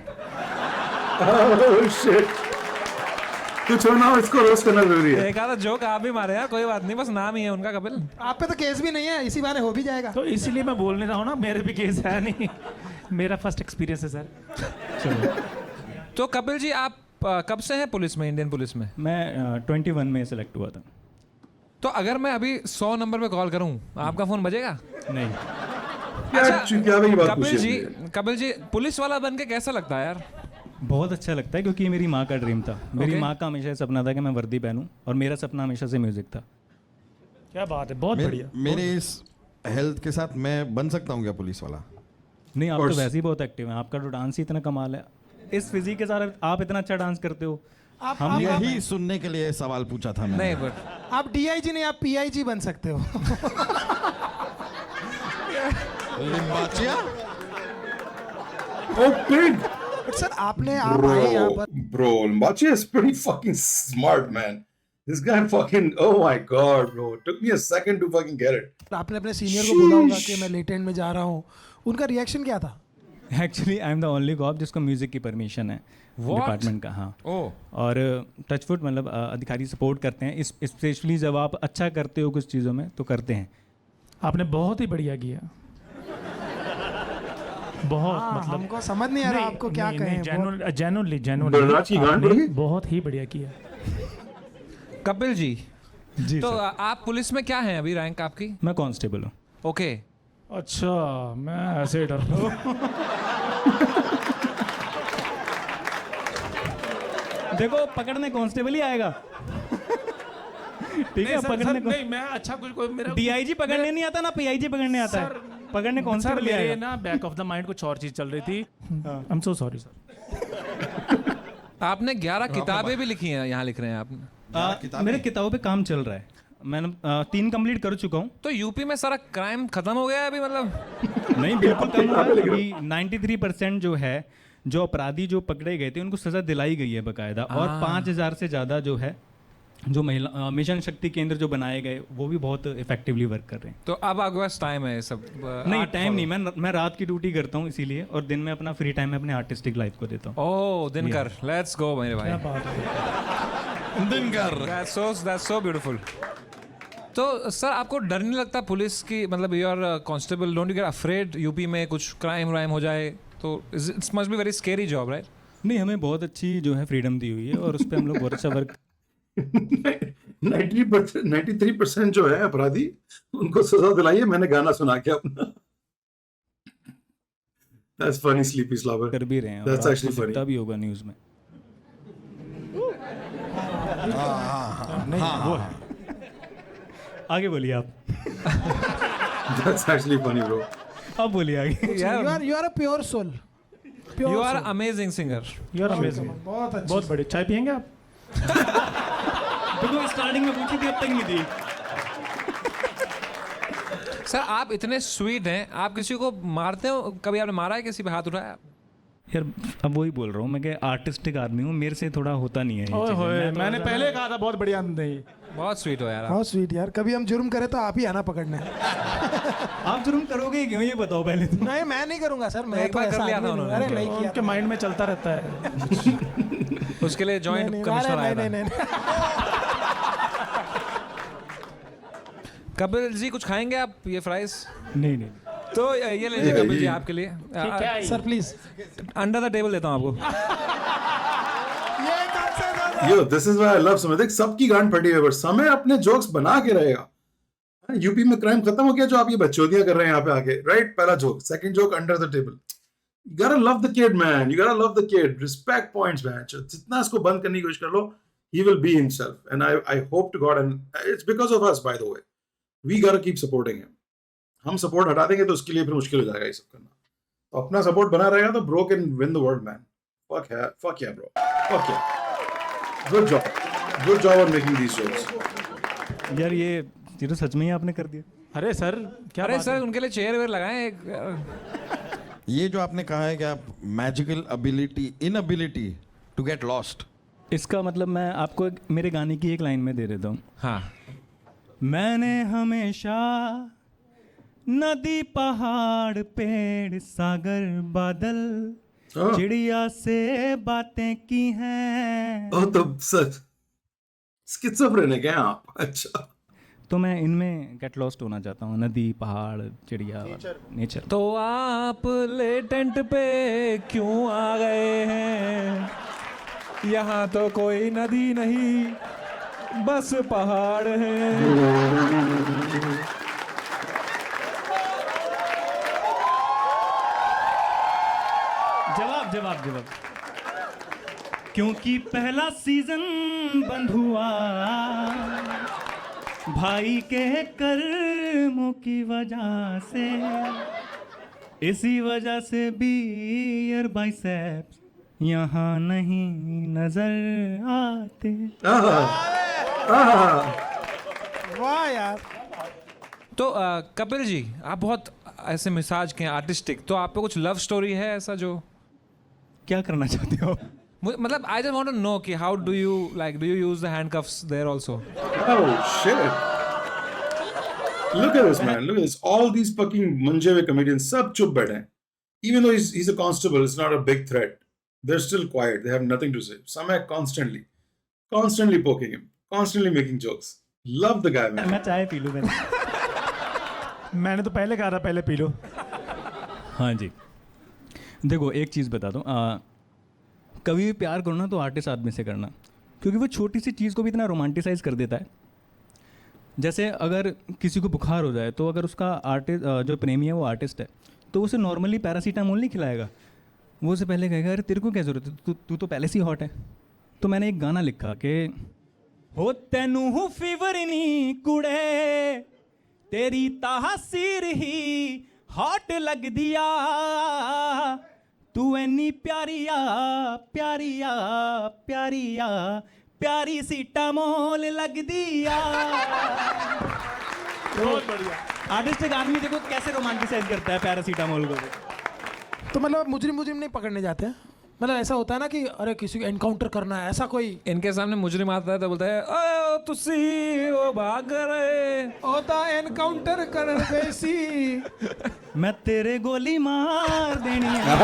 Oh shit. कुछ होना हो इसको रोस्ट करना जरूरी है. एक आधा जोक आप भी मारे यार, कोई बात नहीं, बस नाम ही है उनका कपिल. आप पे तो केस भी नहीं है, इसी बहाने हो भी जाएगा. तो इसीलिए मैं बोलने रहा हूँ ना, मेरे भी केस है नहीं. मेरा फर्स्ट एक्सपीरियंस है सर. चलो. तो कपिल जी आप कब से हैं पुलिस में, इंडियन पुलिस में? मैं 21 में सेलेक्ट हुआ था. तो अगर मैं अभी 100 नंबर पे कॉल करूं आपका फोन बजेगा? नहीं. क्या भाई बात पूछी है? कपिल जी पुलिस वाला बन के कैसा लगता है यार? बहुत अच्छा लगता है क्योंकि ये मेरी माँ का ड्रीम था. मेरी Okay. माँ का हमेशा सपना था कि मैं वर्दी पहनूं, और मेरा सपना हमेशा से म्यूजिक था. क्या बात है, बहुत बढ़िया. मेरे इस हेल्थ के साथ मैं बन सकता हूँ क्या पुलिस वाला? नहीं, आप तो course. वैसे ही बहुत एक्टिव हैं. आपका तो डांस ही इतना कमाल है. इस फिजिक के साथ आप इतना अच्छा डांस करते हो. हम यही सुनने के लिए सवाल पूछा था मैंने. नहीं बट आप डीआईजी नहीं, आप पीआईजी बन सकते हो. Limbachiya? Oh pig. But sir आपने आप आए यहाँ पर. Bro, Limbachi is pretty fucking smart, man. This guy fucking, oh my god, bro. Took me a second to fucking get it. आपने अपने सीनियर को बोला होगा कि मैं लेट एंड में जा रहा हूँ. उनका रिएक्शन क्या था? Actually I am the only cop जिसको म्यूजिक की परमिशन है डिपार्टमेंट का. हाँ. ओह. और टचवुड मतलब अधिकारी सपोर्ट करते हैं, स्पेशली जब आप अच्छा करते हो कुछ चीज़ों में तो करते हैं. आपने बहुत ही बढ़िया किया. बहुत मतलब हमको समझ नहीं आ रहा आपको क्या कहें. जेन्युइनली बलराज की गांड पड़ गई? बहुत ही बढ़िया किया. कपिल जी जी तो सर. आप पुलिस में क्या हैं अभी, रैंक आपकी? मैं कांस्टेबल हूँ. ओके अच्छा मैं ऐसे डर रहा हूँ देखो पकड़ने कांस्टेबल ही आएगा ठीक है पकड़ने को नहीं मैं अच्छा कुछ कोई मेरा डीआईजी पकड़ने नहीं आता ना पीआईजी पकड़ने आता है पकड़ने कौन सा सर ले मेरे आएगा ना बैक ऑफ द माइंड कुछ और चीज चल रही थी I am so sorry sir आपने 11 किताबें भी लिखी हैं, यहाँ लिख रहे हैं आपने। मेरे किताबों पे काम चल रहा है मैंने 3 कंप्लीट कर चुका हूँ तो यूपी में सारा क्राइम खत्म हो गया है अभी, मतलब? नहीं बिल्कुल कम हुआ है अभी 93% जो है जो अपराधी जो पकड़े गए थे उनको सजा दिलाई गई है बकायदा और 5000 से ज़्यादा जो है जो महिला मिशन शक्ति केंद्र जो बनाए गए वो भी बहुत इफेक्टिवली वर्क कर रहे हैं। तो अब आपके पास टाइम है ये सब? नहीं टाइम नहीं, मैं रात की ड्यूटी करता हूँ इसीलिए, और दिन में अपना फ्री टाइम में अपने आर्टिस्टिक लाइफ को देता हूँ। ओह दिनकर, लेट्स गो मेरे भाई। Dinkar, that's so beautiful। तो सर आपको डर नहीं लगता पुलिस की, मतलब you are constable, don't you get afraid UP में कुछ क्राइम वाइम हो जाए तो? It's must be very scary job, right? नहीं हमें बहुत अच्छी जो है फ्रीडम दी हुई है और उस पर हम लोग बहुत अच्छा वर्क 93% जो है अपराधी उनको सजा दिलाई है, मैंने गाना सुना के अपना। That's funny, Sleepy Slobber. कर भी रहे हैं। That's actually funny. तभी होगा न्यूज़ में। नहीं वो है। आगे बोलिए आप। That's actually funny, bro. अब बोलिए आगे। You are a pure soul. You are amazing singer. You are amazing. बहुत बड़े। चाय पियेंगे आप? तो स्टार्टिंग में पूछी थी अब तक नहीं थी। सर आप इतने स्वीट हैं, आप किसी को मारते हो? कभी आपने मारा है, किसी पे हाथ उठाया? यार अब वही बोल रहा हूँ मैं कि आर्टिस्टिक आदमी हूँ, मेरे से थोड़ा होता नहीं है ये ओए चीज़ें। होए, मैंने पहले कहा था बहुत बढ़िया नहीं। बहुत स्वीट हो यार आप। बहुत स्वीट यार, कभी हम जुर्म करें तो आप ही आना पकड़ने। आप जुर्म करोगे क्यों ये बताओ पहले तो। नहीं मैं नहीं करूंगा सर, मैं एक तो बार कर ऐसा लिया आदमी था नहीं हूं। उन्होंने। अरे नहीं किया उनके माइंड में चलता रहता है। उसके लिए जॉइंट नहीं, कमिश्नर अरे आया नहीं, था। नहीं, नहीं। कपिल जी कुछ खाएंगे आप ये फ्राइज? नहीं नहीं तो ये लीजिए कपिल जी आपके लिए। Sir please. Under the table देता हूँ आपको। Yo, this is why I love समय। देख सबकी गांड फटी है, पर समय अपने जोक्स बना के रहेगा। यूपी में क्राइम खत्म हो गया जो आप ये बच्चोदियां कर रहे हैं यहाँ पे आके, राइट? पहला joke, second joke under the table. You gotta love the kid, man. You gotta love the kid. Respect points, man. जितना इसको बंद करने की कोशिश कर लो, he will be himself. And I hope to God, and it's because of us, by the way. We gotta keep supporting him. हम support हटा देंगे तो उसके लिए फिर मुश्किल हो जाएगा ये सब करना। तो अपना सपोर्ट बना रहेगा तो bro can win the world, man. Fuck yeah, bro. Fuck yeah. Good job on making these jokes. यार ये तो सच में ही आपने कर दिया। अरे सर क्या अरे बात सर है? उनके लिए चेयर वेयर लगाएं एक। ये जो आपने कहा है कि आप magical inability to get lost, इसका मतलब मैं आपको मेरे गाने की एक लाइन में दे देता हूँ। हाँ। मैंने हमेशा नदी पहाड़ पेड़ सागर बादल चिड़िया से बातें की हैं। ओह तो सर स्किज़ोफ्रेनिक है क्या आप? अच्छा। तो मैं इनमें गेट लॉस्ट होना चाहता हूँ, नदी पहाड़ चिड़िया नेचर। तो आप लेटेंट पे क्यों आ गए हैं? यहाँ तो कोई नदी नहीं बस पहाड़ है। जवाब क्योंकि पहला सीजन बंद हुआ भाई के कर्मों की वजह से, इसी वजह से बियर बाइसेप्स यहाँ नहीं नजर आते। वाह यार। तो कपिल जी आप बहुत ऐसे मिजाज के आर्टिस्टिक, तो आप पे कुछ लव स्टोरी है ऐसा जो? क्या करना चाहते हो? मतलब I just want to know कि how do you use the handcuffs there also? Oh shit. Look at this, man. Look at this. All these fucking munje हुए comedians सब चुप बैठे हैं. Even though he's a constable, it's not a big threat. They're still quiet. They have nothing to say. Samay constantly poking him, constantly making jokes. Love the guy, man. मैं चाय P लूँ मैंने। मैंने तो पहले कहा था पहले पी लो। हाँ जी देखो एक चीज़ बता दूँ, कभी भी प्यार करो ना तो आर्टिस्ट आदमी से करना, क्योंकि वो छोटी सी चीज़ को भी इतना रोमांटिसाइज कर देता है। जैसे अगर किसी को बुखार हो जाए तो अगर उसका आर्टिस्ट जो प्रेमी है वो आर्टिस्ट है तो उसे नॉर्मली पैरासीटामोल नहीं खिलाएगा, वो उसे पहले कहेगा अरे तेरे को क्या ज़रूरत है, तू तो पहले से ही हॉट है। तो मैंने एक गाना लिखा कि हो तेनू हूँ फीवर नहीं कुड़े तेरी तासीर ही हॉट लग दिया तू एनी प्यारिया प्यारिया प्यारिया प्यारी सीटामोल लग दिया। बहुत बढ़िया। आर्टिस्टिक आदमी देखो कैसे रोमांटिसाइज करता है पैरासीटामोल को। तो मतलब मुजरिम नहीं पकड़ने जाते हैं, मतलब ऐसा होता है ना कि अरे किसी को एनकाउंटर करना है, ऐसा कोई इनके सामने मुजरिम आता है तो बोलता है ओ तुसी ओ भाग रहे होता एनकाउंटर कर वैसी मैं तेरे गोली मार देनी है।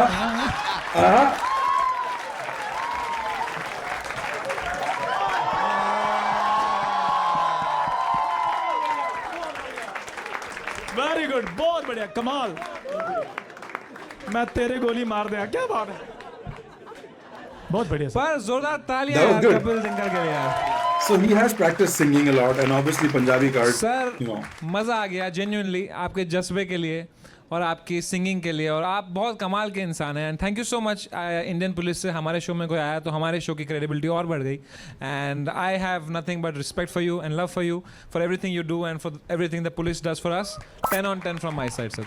वेरी गुड, बहुत बढ़िया, कमाल। मैं तेरे गोली मार दिया, क्या बात है, बहुत बढ़िया सर। पर जोरदार तालियां That was यार good. कपिल दिनकर के लिए यार। So he has practiced singing a lot, and obviously Punjabi card. Sir you know. मज़ा आ गया जेन्युइनली आपके जज्बे के लिए और आपकी सिंगिंग के लिए, और आप बहुत कमाल के इंसान हैं। And thank you so much. Indian police से हमारे शो में कोई आया तो हमारे शो की क्रेडिबिलिटी और बढ़ गई। And I have nothing but respect for you and love for you for everything you do and for everything the police does for us. 10 on 10 from my side sir.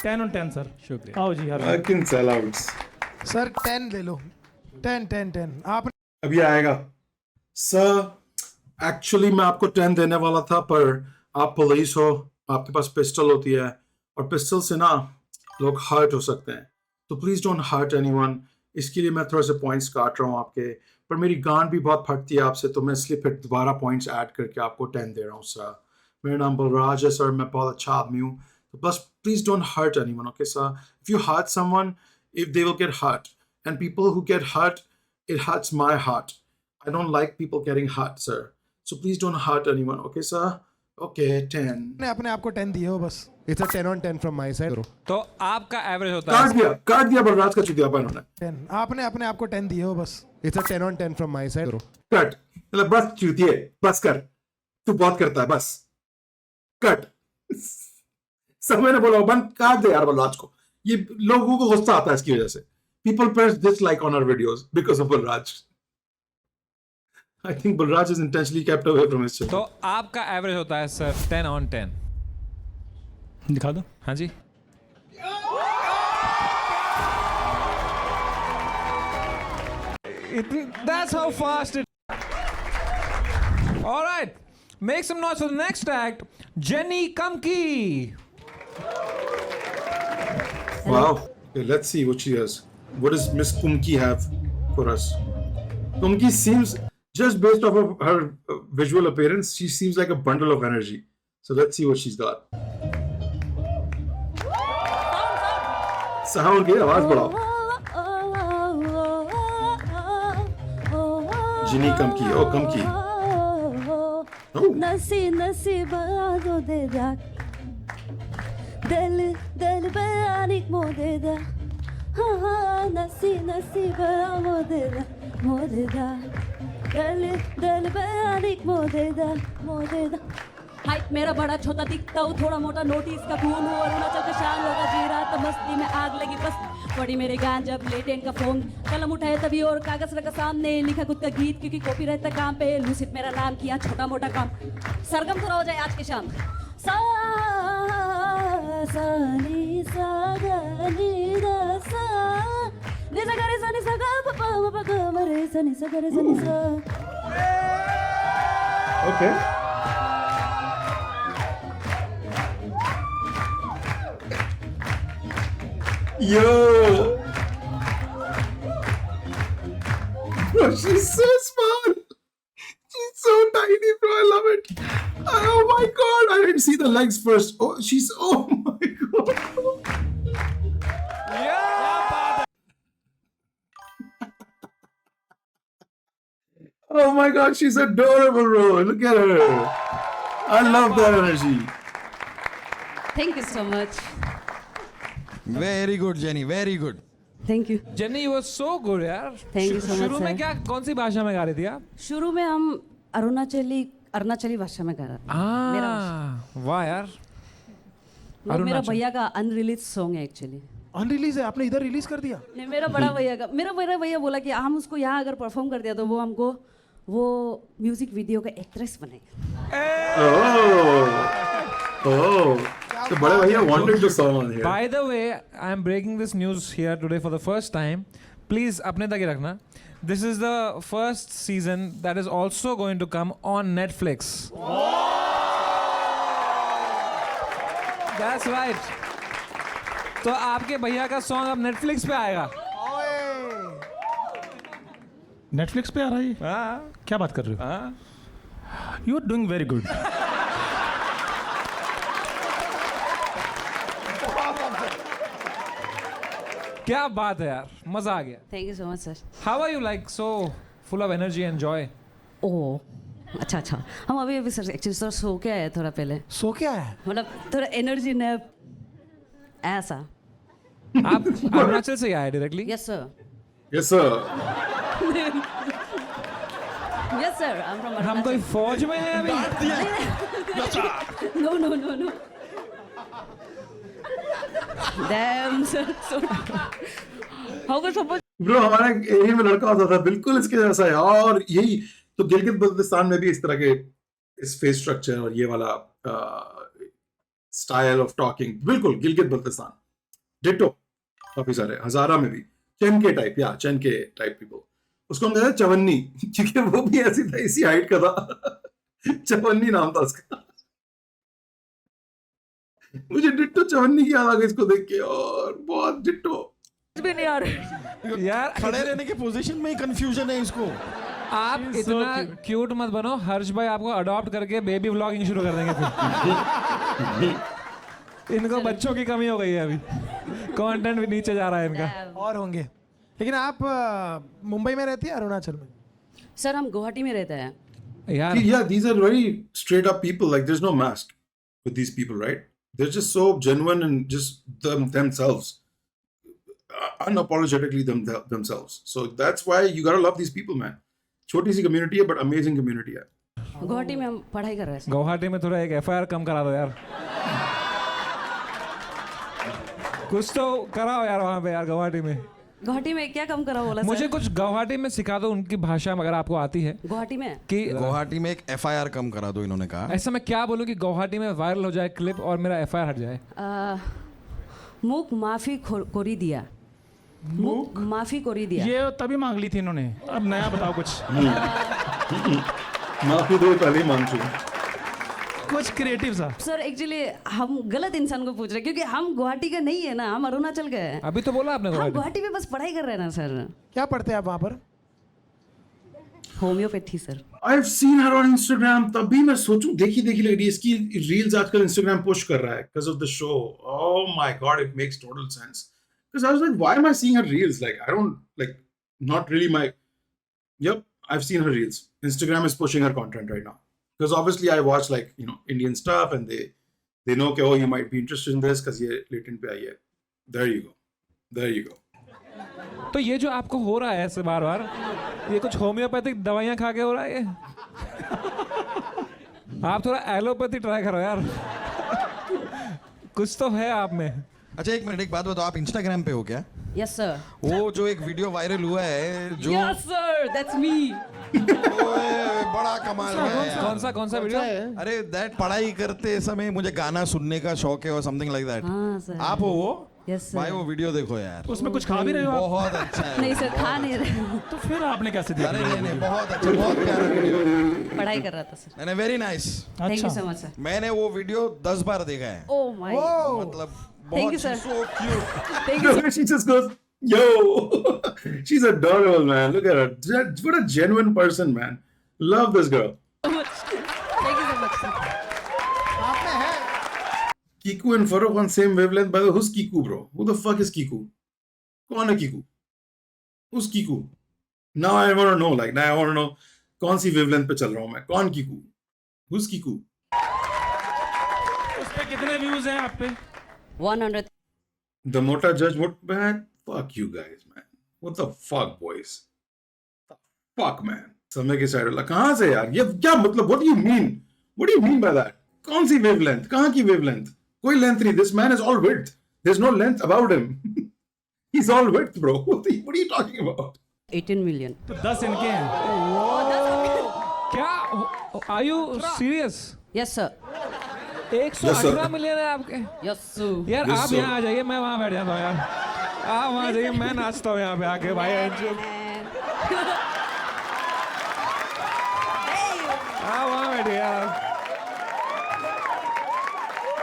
10 on 10 sir. शुक्रिया। आओ जी, हर I can sell outs. Sir 10 ले लो, 10 आप अभी आएगा sir. Actually मैं आपको 10 देने वाला था, पर आप पुलिस हो, आपके पास पिस्टल होती है और पिस्टल से ना लोग हर्ट हो सकते हैं, तो प्लीज़ डोंट हर्ट एनीवन। इसके लिए मैं थोड़ा से पॉइंट्स काट रहा हूँ आपके, पर मेरी गांड भी बहुत फटती है आपसे, तो मैं इसलिए फिर दोबारा पॉइंट्स ऐड करके आपको 10 दे रहा हूँ सर। मेरा नाम बलराज है सर, मैं बहुत अच्छा आदमी हूँ, तो बस please don't hurt anyone, okay sir. If you hurt someone, if they will get hurt, and people who get hurt, it hurts my heart. I don't like people getting hurt, sir. So please don't hurt anyone, okay sir? Okay, 10. अपने आप को 10 दिए हो बस। It's a 10 on 10 from my side. तो आपका average होता है काट दिया बलराज का चुतियापा इन्होंने। 10 आपने अपने आप को 10 दिए हो बस। It's a 10 on 10 from my side. Cut, मतलब बस चुतिए, बस कर, तू बहुत करता है, बस कट। सब मैंने बोला बंद, काट दे यार बलराज को। ये लोगों को गुस्सा आता है इसकी वजह से। People press dislike on our videos because of Balraj. I think Balraj is intentionally kept away from his channel. तो आपका एवरेज होता है सर 10 on 10। दिखा दो। हाँ जी। That's how fast it. All right, make some noise for the next act, Jenny Kamki. Wow. Okay, let's see what she has. What does Miss Kumki have for us? Kumki seems, just based off of her visual appearance, she seems like a bundle of energy. So let's see what she's got. Sound के आवाज बढ़ाओ। Jenny Kamki. Oh, Kamki. Oh. नसी नसी बाजो दे दा दिल दिल बयानिक मो दे दा हाँ हाँ नसी नसी बाजो दे दा दिल दिल बयानिक मो दे दा हाइट मेरा बड़ा छोटा दिखता हूँ, थोड़ा मोटा नोटिस का खून हूँ, अरुणाचल का शान होगा जी रात मस्ती में आग लगी बस पड़ी मेरे गान जब लेटेंट का फोन कलम उठाए तभी और कागज रखा सामने लिखा खुद का गीत क्योंकि कॉपी रहता काम पे लूसिड मेरा नाम किया छोटा मोटा काम सरगम थोड़ा हो जाए आज की शाम सा सा नी सा गा नी दा सा नी सा गा रे सा नी सा गा पा पा पा गा मा रे सा नी सा गा रे सा नी सा। Okay. Yo! Bro, she's so small. She's so tiny, bro. I love it. Oh my god, I didn't see the legs first. Oh, she's. Oh my god. Oh my god, she's adorable, bro. Look at her. I love that energy. Thank you so much. Very good jenny, very good. Thank you. Jenny you were so good यार। Thank you so much, शुरू में sir. क्या कौन सी भाषा में गा रही थी आप? शुरू में हम अरुणाचली भाषा में गा रहा था मेरा वाह यार वो मेरा भैया का अनरिलीज सॉन्ग है एक्चुअली अनरिलीज है, आपने इधर रिलीज कर दिया? नहीं, मेरा बड़ा भैया बोला कि हम उसको यहाँ अगर परफॉर्म कर दिया तो वो हमको वो म्यूजिक वीडियो का एक्ट्रेस बनेगा। तो बड़े भैया wanted to song on here. By the way, I am breaking this news here today for the first time. Please अपने तक ही रखना. This is the first season that is also going to come on Netflix. That's right. तो आपके भैया का song अब Netflix पे आएगा. नेटफ्लिक्स पे आ रहा है ये? हाँ. क्या बात कर रहे हो? हाँ. You are doing very good. क्या बात है यार, मजा आ गया. Thank you so much sir. How are you like so full of energy and joy? ओह अच्छा हम अभी सर एक्चुअली सर सो के आए थोड़ा पहले। सो क्या है? मतलब थोड़ा एनर्जी नैप ऐसा। आप अरुणाचल से आए directly? Yes sir. Yes sir. Yes sir I am from हम कोई फौज में हैं अभी? No damn sir so how could suppose bro हमारा एक एरिया में लड़का होता था बिल्कुल इसके जैसा है और यही तो गिलगित बल्तिस्तान में भी इस तरह के इस फेस स्ट्रक्चर और ये वाला स्टाइल ऑफ टॉकिंग बिल्कुल गिलगित बल्तिस्तान डिटो काफी सारे हजारा में भी चनके टाइप पीपल उसको हम कहते हैं चवन्नी क्योंकि वो भी ऐसी था इसी हाइट का था चवन्नी नाम था उसका मुझे डिट्टो चवन्नी की याद आ गई इसको देख के और बहुत डिट्टो भी नहीं आ रहा यार खड़े रहने के पोजीशन में ही कंफ्यूजन है इसको. आप इतना क्यूट मत बनो. हर्ष भाई आपको अडॉप्ट करके बेबी व्लॉगिंग शुरू कर देंगे फिर. इनको बच्चों की कमी हो गई है अभी. कंटेंट भी नीचे जा रहा है इनका. और होंगे. लेकिन आप मुंबई में रहती है अरुणाचल में? सर हम गुवाहाटी में रहते हैं यार. Yeah, these are very straight up people. Like, there's no mask with these people, right? They're just so genuine and just themselves, unapologetically themselves. So that's why you gotta love these people, man. छोटी सी community है, but amazing community है. गुवाहाटी में हम पढ़ाई कर रहे हैं गुवाहाटी में थोड़ा एक FIR कम करा दो यार. कुछ तो कराओ यार वहाँ पे यार गुवाहाटी में. गुवाहाटी में क्या कम करा बोला मुझे कुछ गुवाहाटी में सिखा दो उनकी भाषा अगर आपको आती है. गुवाहाटी में कि गुवाहाटी में एक FIR कम करा दो इन्होंने कहा. ऐसा मैं क्या बोलूँ कि गुवाहाटी में वायरल हो जाए क्लिप और मेरा FIR हट जाए. मुख माफी कोरी दिया. मुख माफी कोरी दिया. ये तभी मांग ली थी इन्होंने. अब नया बताओ कुछ. माफी दो पहले ही मांग चुके. कुछ क्रिएटिव सा. सर एक्चुअली हम गलत इंसान को पूछ रहे हैं क्योंकि हम गुवाहाटी के नहीं है ना, हम अरुणाचल के हैं. अभी तो बोला आपने हम गुवाहाटी में बस पढ़ाई कर रहे हैं ना सर. क्या पढ़ते हैं आप वहाँ पर? Homeopathy sir. I've seen her on Instagram. तभी मैं सोचूं देखी लग रही है इसकी रील्स आजकल Instagram पुश कर रहा है because of the show. Oh my god, it makes total sense. Because I was like, why am I seeing her reels? Like, I don't like, not really my. Yep, I've seen her reels. Instagram is pushing her content right now. Because obviously I watch like Indian stuff and they know कि oh you might be interested in this because ये latent पे आई है. There you go. तो ये जो आपको हो रहा है ऐसे बार ये कुछ होम्योपैथिक दवाइयाँ खा के हो रहा है ये? आप थोड़ा एलोपैथी ट्राई करो यार. कुछ तो है आप में. अच्छा एक मिनट एक बात बताओ, आप इंस्टाग्राम पे हो क्या? Yes sir. वो जो एक वीडियो वायरल हुआ है जो यस सर दैट्स मी. बड़ा कमाल का है. कौन सा वीडियो? अरे दैट पढ़ाई करते समय मुझे गाना सुनने का शौक है और समथिंग लाइक दैट. हाँ सर. आप हो वो? Yes sir. भाई वो वीडियो देखो यार. उसमें कुछ खा भी रहे हो आप? बहुत अच्छा है. नहीं सर खा नहीं रहे. तो फिर आपने कैसे दिया? अरे नहीं बहुत अच्छा, बहुत प्यारा वीडियो. पढ़ाई कर रहा था सर. मैंने very nice. Thank you so much sir. मैंने वो वीडियो 10 बार देखा है. Oh my. मतलब Thank you, बहुत sir. so cute. Thank you sir. She just goes, yo, she's adorable, man. Look at her. What a genuine person, man. Love this girl. Thank you so much sir. Kiku and Farokh on same wavelength. By the way, who's Kiku, bro? Who the fuck is Kiku? कौन है Kiku? Who's Kiku? Now I want to know. Like now I want to know कौन सी wavelength पे चल रहा हूँ मैं? कौन Kiku? Who's Kiku? उस पे कितने व्यूज हैं आप पे? 100. The Mota Judge, man, fuck you guys, man. What the fuck, boys? The fuck, man. समय के साइड वाला कहाँ से यार? ये क्या मतलब? What do you mean? What do you mean by that? कौन सी wavelength? कहाँ की wavelength? कोई length नहीं. This man is all width. There's no length about him. He's all width, bro. What are you talking about? 18 million. तो 10 इनके हैं. क्या? Are you serious? Yes sir. 118 million है आपके? Yes sir. यार Yes, आप sir. यहाँ आ जाइए, मैं वहाँ बैठ जाता हूँ यार. आप वहाँ जाइए, मैं नाचता हूँ यहाँ पे आके भाई. आप वहाँ बैठिए यार.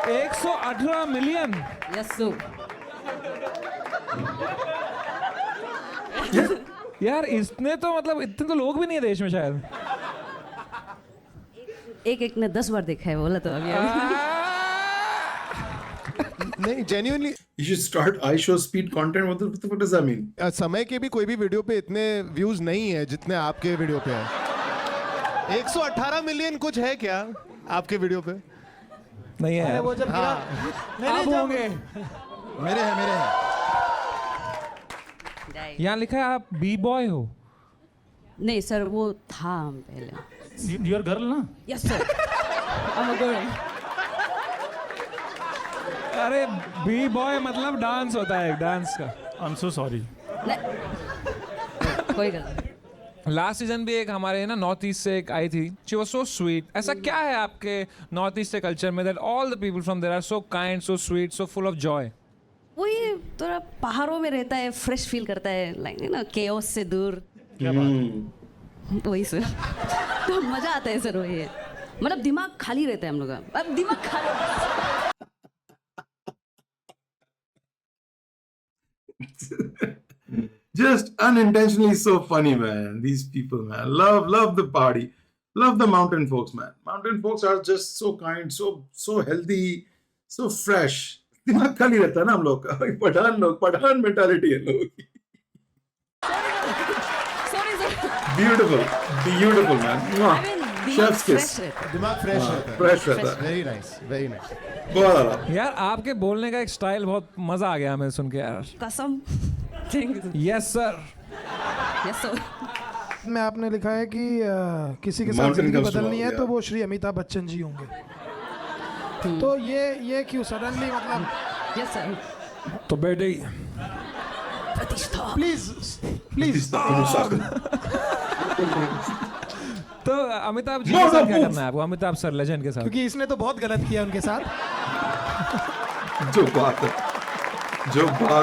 118 मिलियन. Yes sir. यार इसने तो मतलब इतने तो लोग भी नहीं है देश में शायद. एक ने 10 बार देखा है बोला तो अभी. नहीं, genuinely You should start iShow speed content. What does that mean? समय के भी कोई भी वीडियो पे इतने व्यूज नहीं है जितने आपके वीडियो पे है. 118 मिलियन कुछ है क्या आपके वीडियो पे? नहीं है. वो जब गिरा आप होंगे. मेरे हैं. यहाँ लिखा है आप बी बॉय हो. नहीं सर वो था हम पहले. You're girl ना? Yes sir. I'm a girl. अरे बी बॉय मतलब डांस होता है, डांस का. I'm so sorry. कोई गलत. लास्ट सीजन भी एक हमारे ना नॉर्थ ईस्ट से एक आई थी. She was so sweet. ऐसा क्या है आपके नॉर्थ ईस्ट के कल्चर में that all the people from there are so kind, so sweet, so full of joy? वो ये थोड़ा पहाड़ों में रहता है, फ्रेश फील करता है, लाइक ना केओस से दूर. वही सर. तो मजा आता है सर. वही है मतलब दिमाग खाली रहता है हम लोग का. अब दिमाग खाली. Just unintentionally so funny, man. These people, man. Love the party. Love the mountain folks, man. Mountain folks are just so kind, so healthy, so fresh. दिमाग खाली रहता है ना हम लोग का. पठान मेंटालिटी है लोगों की. Sorry sir. Beautiful, man. दिमाग Chef's kiss. fresh रहता है. दिमाग फ्रेश रहता है. Fresh रहता है. Very nice. बहुत आला. यार आपके बोलने का एक स्टाइल बहुत मजा आ गया हमें सुन के यार. कसम. Thank you. Yes sir. Yes sir. में आपने लिखा है कि किसी के साथ Mountain जिंदगी comes to बदलनी है mind, तो yeah. वो श्री अमिताभ बच्चन जी होंगे. तो ये क्यों सडनली मतलब? Yes sir. तो बेटे प्लीज तो अमिताभ जी के साथ क्या करना है आपको? अमिताभ सर लेजेंड के साथ. क्योंकि इसने तो बहुत गलत किया उनके साथ. जो बात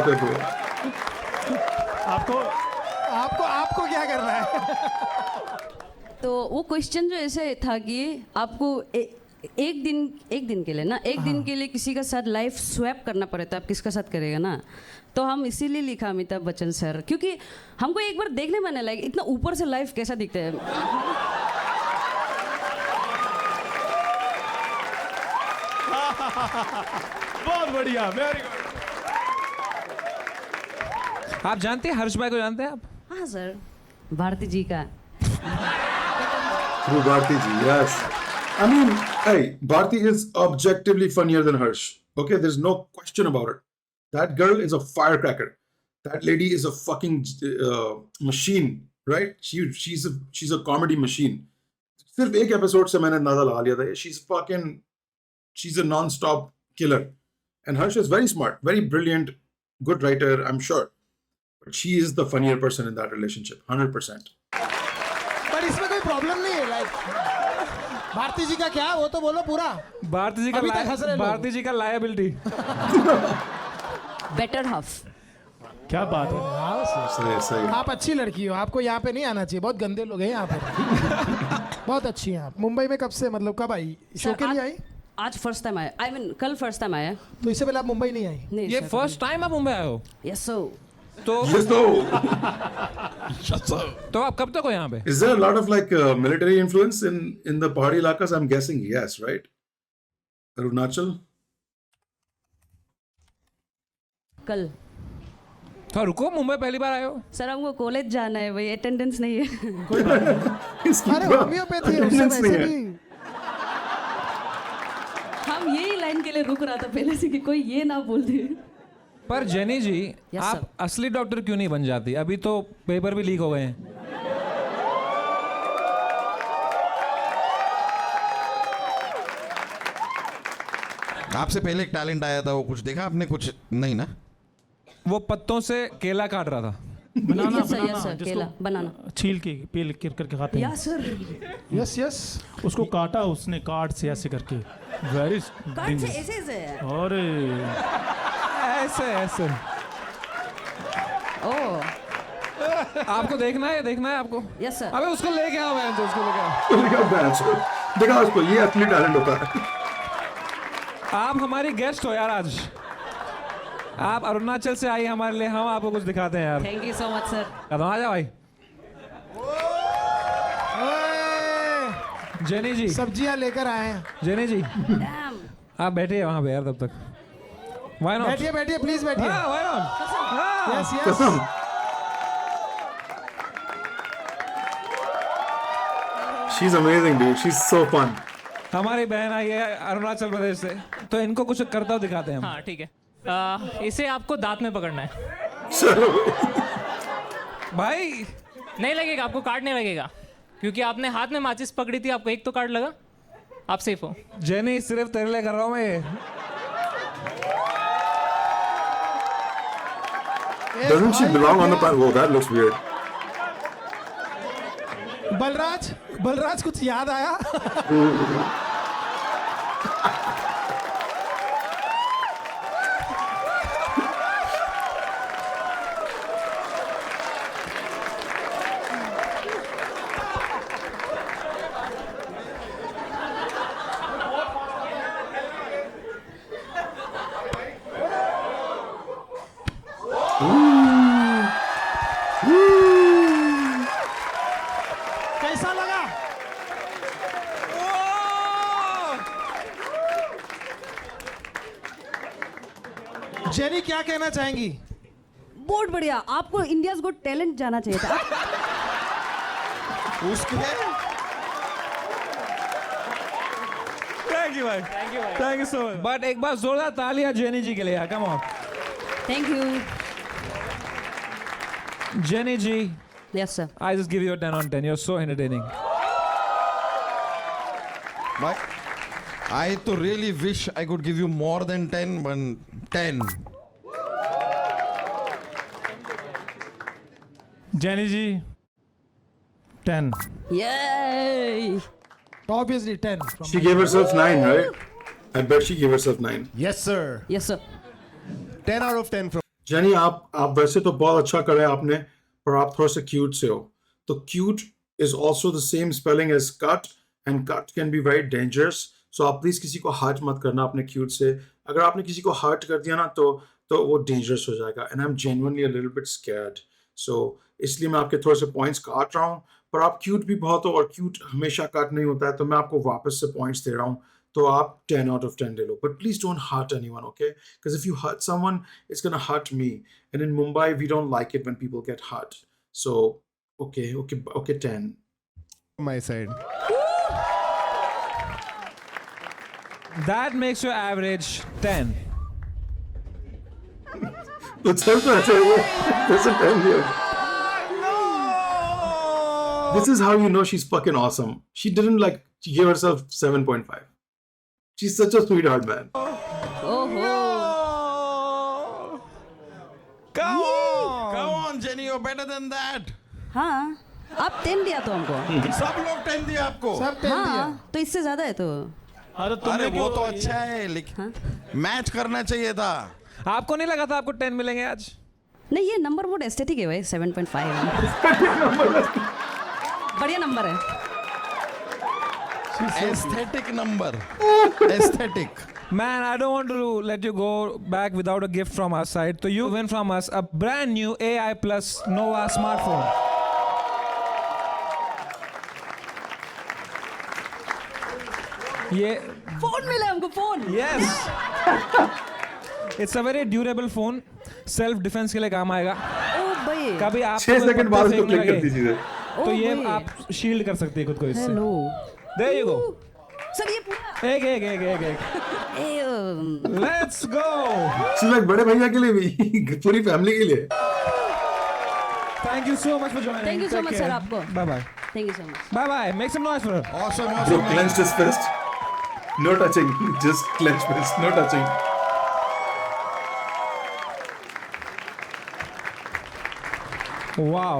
है वो. आपको क्या करना है? तो वो क्वेश्चन जो ऐसे था कि आपको एक दिन के लिए ना, एक दिन के लिए किसी का साथ लाइफ स्वैप करना पड़े तो आप किसका साथ करेगा ना. तो हम इसीलिए लिखा अमिताभ बच्चन सर, क्योंकि हमको एक बार देखने में ना लगे इतना ऊपर से लाइफ कैसा दिखता है. बहुत बढ़िया. Very good. आप जानते हैं हर्ष भाई को? जानते हैं आप? हाँ सर. भारती जी का. Through Bharti ji, yes. I mean, hey, Bharti is objectively funnier than Harsh. Okay, there's no question about it. That girl is a firecracker. That lady is a fucking machine, right? She's a comedy machine. सिर्फ एक episode से मैंने अंदाजा लगा लिया था. She's a non-stop killer. And Harsh is very smart, very brilliant, good writer, I'm sure. But she is the funnier person in that relationship, 100%. पर इसमें कोई प्रॉब्लम नहीं है. लाइक भारती जी का क्या, वो तो बोलो पूरा. भारती जी का भारती जी का लायबिलिटी. Better half. क्या बात है. सही. आप अच्छी लड़की हो, आपको यहाँ पे नहीं आना चाहिए. बहुत गंदे लोग हैं यहाँ पे. बहुत अच्छी हैं आप. मुंबई में कब से, मतलब कब आई? शो के लिए आई? आज फर्स्ट टाइम आया. आई मीन कल फर्स्ट टाइम आया. तो इससे पहले आप मुंबई नहीं आई? नहीं ये फर्स्ट टाइम आप मुंबई आए हो? Yes sir. तो Yes, no. तो आप कब तक हो यहाँ पे? Is there a lot of like military influence in the pahadi ilakas? I'm guessing yes, right? Arunachal? कल. तो रुको, मुंबई पहली बार आए हो? सर हमको कॉलेज जाना है भाई, अटेंडेंस नहीं है. अरे होम्योपैथी है, उससे वैसे भी. हम यही लाइन के लिए रुक रहा था पहले से कि कोई ये ना बोल दे. पर जेनी जी, Yes, आप sir. असली डॉक्टर क्यों नहीं बन जाती? अभी तो पेपर भी लीक हो गए हैं. आपसे पहले एक टैलेंट आया था, वो कुछ देखा आपने? कुछ नहीं ना? वो पत्तों से केला काट रहा था। बनाना यस बनाना सर, जिसको केला बनाना। छील के पील करके खाते हैं। Yes sir. Yes yes. उसको काटा उसने, कार्ड से ऐसे करके। वेरी कार्ड से ऐसे ऐसे। अरे ऐसे ऐसे। ओह आपको देखना है आपको? Yes sir. अबे उसको लेके आओ, मैं तो उसको लेके आओ। देखा उसको, ये असली टैलेंट होता है। आप हमारी गेस्ट हो यार आज। आप अरुणाचल से आई हमारे लिए, हम आपको कुछ दिखाते हैं यार। Thank you so much sir. कदम आ जाओ भाई। जेनी जी सब्जियां लेकर आए हैं। Jenny ji damn. आप बैठिए वहां पे यार तब तक। Why not? बैठिए बैठिए प्लीज बैठिए। हाँ, why not? हाँ। Yes yes. कसम। She's amazing, dude. She's so fun. हमारी बहन आई है अरुणाचल प्रदेश से, तो इनको कुछ करता हुआ दिखाते हैं हम। हाँ ठीक है। इसे आपको दांत में पकड़ना है। भाई नहीं लगेगा आपको, कार्ड नहीं लगेगा, क्योंकि आपने हाथ में माचिस पकड़ी थी, आपको एक तो कार्ड लगा, आप सेफ हो। जेनी सिर्फ तेरे लिए कर रहा हूँ मैं ये। Doesn't she belong on the planet? Whoa, that looks weird. Balraj कुछ याद आया? कैसा लगा? जेनी क्या कहना चाहेंगी? बहुत बढ़िया। आपको इंडियाज गॉट टैलेंट जाना चाहिए था। उसके थैंक यू भाई, thank you so much. But एक बार जोरदार तालियां जेनी जी के लिए, come on. Thank you. Jenny ji, yes sir. I just give you a 10 on 10. You're so entertaining. But I to really wish I could give you more than 10, but 10. Jenny ji 10। Yay! Obviously 10. She gave herself 9, right? I bet she gave herself 9. Yes, sir. Yes sir. 10 out of 10 from. Jenny, आप वैसे तो बहुत अच्छा कर रहे हैं आपने, पर आप थोड़ा सा क्यूट से हो। तो cute is also the same spelling as cut, and cut can be very dangerous. So आप प्लीज किसी को हर्ट मत करना अपने क्यूट से। अगर आपने किसी को हर्ट कर दिया ना तो वो डेंजरस हो जाएगा, and I am genuinely a little bit scared. So इसलिए मैं आपके थोड़े से पॉइंट्स काट रहा हूँ, पर आप क्यूट भी बहुत हो, और क्यूट हमेशा कट नहीं होता है, तो मैं आपको वापस से पॉइंट्स दे रहा हूँ। तो आप 10 out of 10 ले लो, but please don't hurt anyone, okay? Because if you hurt someone, it's gonna hurt me. And in Mumbai, we don't like it when people get hurt. So, okay, 10. My side. That makes your average 10. तो चल तो ऐसे वो जैसे 10 दिया। This is how you know she's fucking awesome. She didn't she gave herself 7.5. She's such a sweetheart, man. ओहो। Come on, Jenny, you're better than that. हाँ, आप 10 दिया तो हमको। सब लोग 10 दिया आपको। सब 10 दिया। हाँ, तो इससे ज्यादा है तो। अरे वो तो अच्छा है, लेकिन मैच करना चाहिए था। आपको नहीं लगा था आपको 10 मिलेंगे आज? नहीं, ये नंबर बहुत एस्थेटिक है भाई। 7.5 बढ़िया नंबर है। Aesthetic number. Aesthetic. Man, I don't want to let you go back without a gift from our side. So you win from us a brand new AI Plus Nova smartphone. ये phone मिला हमको, phone. Yes. It's a very durable phone. Self defense के लिए काम आएगा। ओ भाई। कभी आप 6 सेकंड बाद उसको क्लिक कर दीजिए। तो ये आप शील्ड कर सकते हैं खुद को इससे। Hello. There you go. Sir ये पूरा। एक। Let's go. She's बड़े भैया के लिए भी, पूरी फैमिली के लिए। Thank you so much for joining. Thank you so Take much, care. sir, आपको। Bye bye. Thank you so much. Bye bye. Make some noise for her. Awesome. Bro clenched his fist. No touching. Just clench fist. No touching. वाह,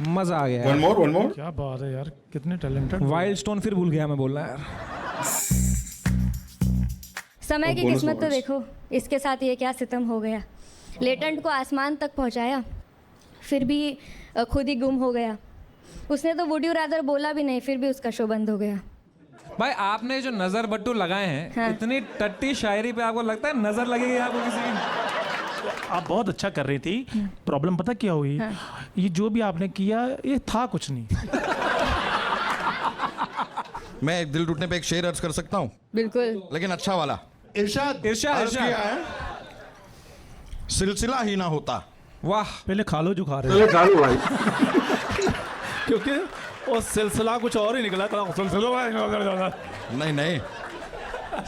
मजा आ गया। One more. One more. क्या बात है यार, कितने टैलेंटेड। वाइल्ड स्टोन फिर भूल गया मैं बोलना यार। समय की bonus किस्मत तो points. देखो, इसके साथ ये क्या सितम हो गया। लेटेंट को आसमान तक पहुंचाया, फिर भी खुद ही गुम हो गया। उसने तो वुड यू रादर बोला भी नहीं, फिर भी उसका शो बंद हो गया। भाई आपने जो नजर बट्टू लगाए हैं, हाँ। इतनी टट्टी शायरी पे आपको लगता है नजर लगेगी आपको किसी की? आप बहुत अच्छा कर रही थी। प्रॉब्लम पता क्या हुई? ये जो भी आपने किया ये था कुछ नहीं। मैं एक दिल टूटने पे एक शेर अर्ज कर सकता हूँ, बिल्कुल। लेकिन अच्छा वाला। इरशाद अर्ज किया है, सिलसिला ही ना होता। वाह, पहले खा लो जो खा रहे चलो चालू भाई। क्योंकि वो सिलसिला कुछ और ही निकला था। नहीं नहीं,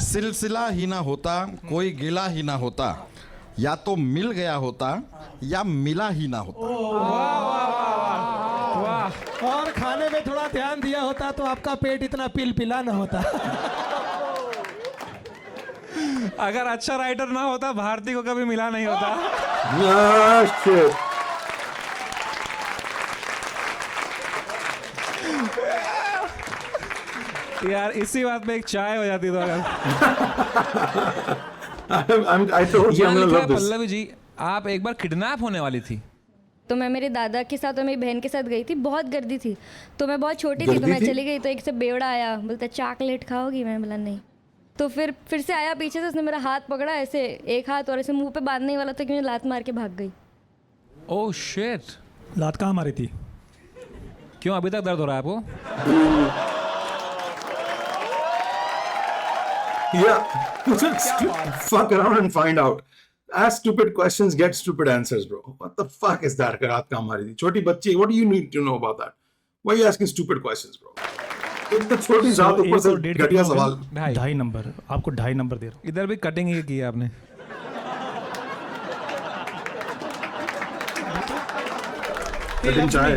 सिलसिला ही ना होता, कोई गिला ही ना होता, या तो मिल गया होता या मिला ही ना होता। और खाने में थोड़ा ध्यान दिया होता तो आपका पेट इतना पिलपिला ना होता। अगर अच्छा राइटर ना होता भारती को कभी मिला नहीं होता। Shit. यार इसी बात पे एक चाय हो जाती तो अगर। I told you I'm यहाँ gonna लिखा है love this. पल्लवी जी, आप एक बार किडनैप होने वाली थी। तो मैं मेरे दादा के साथ और मेरी बहन के साथ गई थी, बहुत गर्दी थी, तो मैं बहुत छोटी थी, तो गर्दी मैं थी? चली गई, तो एक से बेवड़ा आया, बोलता चॉकलेट खाओगी? मैं बोला नहीं। तो फिर से आया पीछे से, उसने मेरा हाथ पकड़ा ऐसे, एक हाथ, और ऐसे मुंह पे बांधने ही वाला था कि मुझे लात मार के भाग गई। Oh shit. लात कहाँ मारी थी? क्यों अभी तक दर्द हो रहा है आपको? Yeah. Fuck around and find out. Ask stupid questions, get stupid answers, bro. What the fuck is that? रात का हमारी थी छोटी बच्ची. What do you need to know about that? Why are you asking stupid questions, bro? एक तो छोटी जात ऊपर से घटिया सवाल. 2.5 नंबर, आपको 2.5 नंबर दे रहा हूँ। इधर भी कटिंग ही की है आपने। Cutting चाय.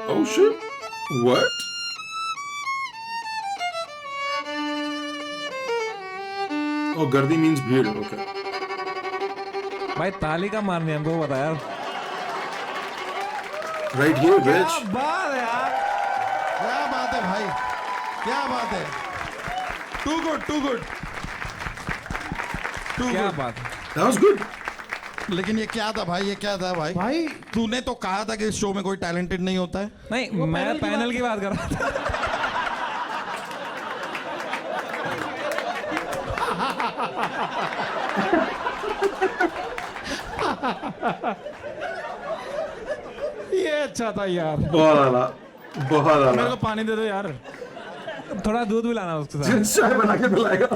Oh shit. What? Oh, गर्दी means भीड़. Okay. भाई ताली का मारने हमको बता यार। Right here, bitch. बात है यार। क्या बात है भाई, क्या बात है। टू गुड, टू गुड, क्या बात है। That was good. लेकिन ये क्या था भाई, ये क्या था भाई? भाई तूने तो कहा था कि इस शो में कोई टैलेंटेड नहीं होता है। नहीं, मैं पैनल की बात कर रहा था। ये अच्छा था यार। बहुत आला. बहुत मेरे आला. को पानी दे दो यार। थोड़ा दूध भी लाना उसके साथ। चाय बना के पिलाएगा.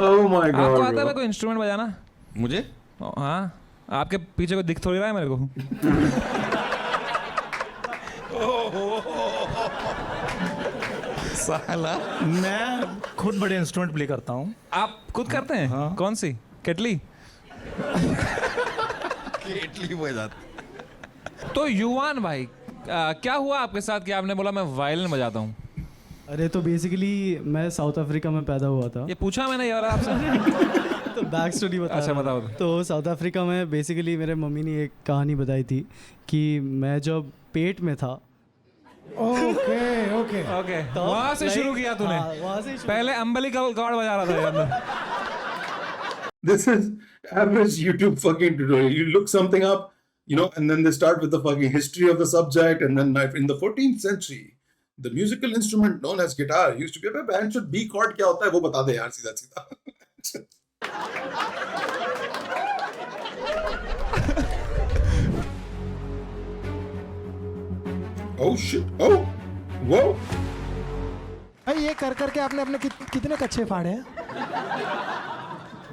Oh my God. आपको आता है bro. कोई इंस्ट्रूमेंट बजाना? मुझे हाँ, आपके पीछे कोई दिख थोड़ी रहा है मेरे को। साला मैं खुद बड़े इंस्ट्रूमेंट प्ले करता हूँ। आप खुद करते हैं? हाँ। कौन सी? केटली? केटली बजाता। तो युवान भाई, क्या हुआ आपके साथ कि आपने बोला मैं वायलिन बजाता हूँ? अरे तो बेसिकली मैं साउथ अफ्रीका में पैदा हुआ था। ये पूछा मैंने यार आपसे। तो बैक स्टोरी बता अच्छा, रहा हूँ। बताओ। तो साउथ अफ्रीका में बेसिकली मेरे मम्मी ने एक कहानी बताई थी कि मैं जब पेट में था। ओके ओके ओके, वहाँ से शुरू किया तूने? हाँ, वहाँ से ही शुरू। पहले अम्बिलिकल कॉर्ड बजा रहा था ये अंदर। This is average YouTube fucking tutorial. You look something up, you know, and then they start with the fucking history of the subject, and then in the 14th century, the musical instrument known as guitar used to be. अबे band should B chord क्या होता है वो बता दे यार सीधा सीधा. Oh shit! Oh, whoa! भाई ये कर करके आपने अपने कितने कच्चे फाड़े हैं?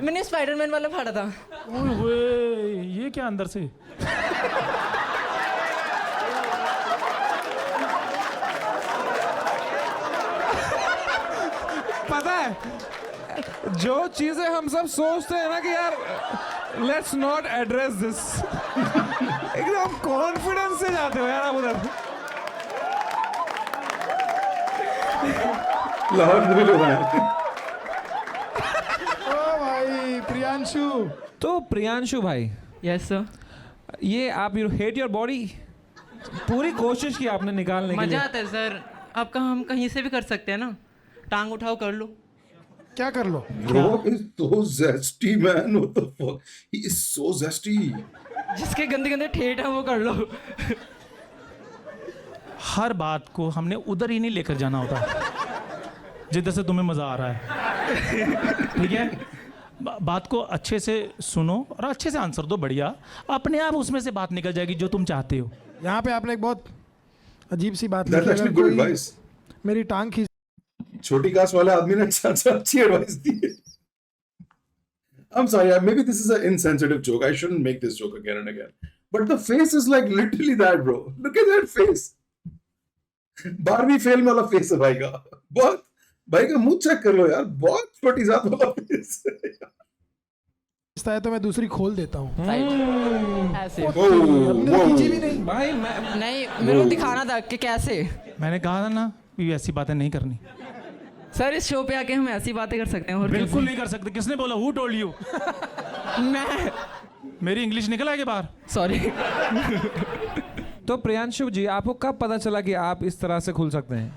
मैंने स्पाइडरमैन वाला फाड़ा था। ओए होए, ये क्या अंदर से? पता है जो चीजें हम सब सोचते हैं ना कि यार लेट्स नॉट एड्रेस दिस, एकदम कॉन्फिडेंस से जाते हो यार आप उधर। लाहौर से भी लोग आए। ओ भाई प्रियांशु, तो प्रियांशु भाई, यस सर। ये आप यू हेट योर बॉडी, पूरी कोशिश की आपने निकालने के लिए। मजा आता है सर, आपका हम कहीं से भी कर सकते हैं ना, टांग उठाओ कर लो। क्या कर लो? Bro is so zesty, man. What the fuck? He is so zesty. जिसके गंदे गंदे ठेठ है वो कर लो। हर बात को हमने उधर ही नहीं लेकर जाना होता जिधर से तुम्हें मज़ा आ रहा है, ठीक है? बात को अच्छे से सुनो और अच्छे से आंसर दो, बढ़िया, अपने आप उसमें से बात निकल जाएगी जो तुम चाहते हो। यहाँ पे आपने एक बहुत अजीब सी बात That's लिखी, actually अगर good कोई advice. मेरी टांग खींच, छोटी कास्ट वाले आदमी ने अच्छी एडवाइस दी है। I'm sorry, maybe this is an insensitive joke. I shouldn't make this joke again and again. But the face is like literally that, bro. Look at that face. 12वीं फेल वाला face है भाई का। बहुत, भाई का मुंह चेक कर लो यार, बहुत छोटी जात वाला फेस है तो मैं दूसरी खोल देता हूँ। ऐसे हमने तो खींची भी नहीं। भाई मैं नहीं, मेरे को दिखाना था कि कैसे। मैंने कहा था ना ये ऐसी बातें नहीं करनी। सर इस शो पे आके हम ऐसी बातें कर सकते हैं और बिल्कुल नहीं कर सकते। किसने बोला? Who told you? मैं, मेरी इंग्लिश निकल आएगी बाहर। सॉरी। तो प्रियांशु जी, आपको कब पता चला कि आप इस तरह से खुल सकते हैं?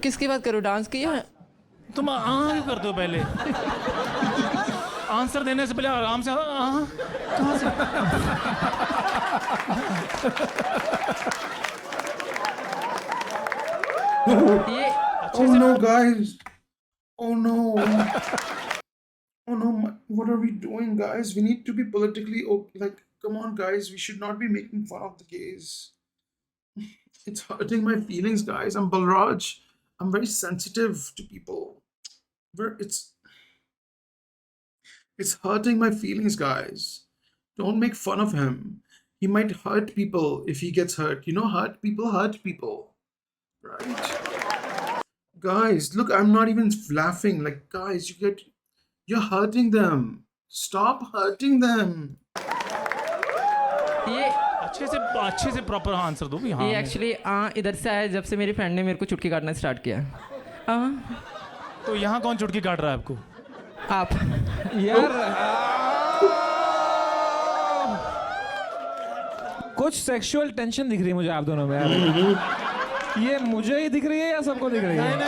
किसकी बात करो, डांस की या? तुम क्यों करते हो? पहले आंसर देने से पहले आराम से कहाँ से? ये Oh no, guys. Oh no. Oh no, what are we doing, guys? We need to be politically like, come on, guys. We should not be making fun of the gays. It's hurting my feelings, guys. I'm Balraj. I'm very sensitive to people. It's hurting my feelings, guys. Don't make fun of him. He might hurt people if he gets hurt. You know, hurt people. Right? Guys, look, I'm not even laughing. Like, guys, you're hurting them. Stop hurting them. ये अच्छे से proper answer दो भी। हाँ, ये actually इधर से आया जब से मेरी फ्रेंड ने मेरे को चुटकी काटना स्टार्ट किया। तो यहाँ कौन चुटकी काट रहा है आपको? आप यार कुछ सेक्सुअल टेंशन दिख रही है मुझे आप दोनों में यार। ये मुझे ही दिख रही है या सबको दिख रही है? नहीं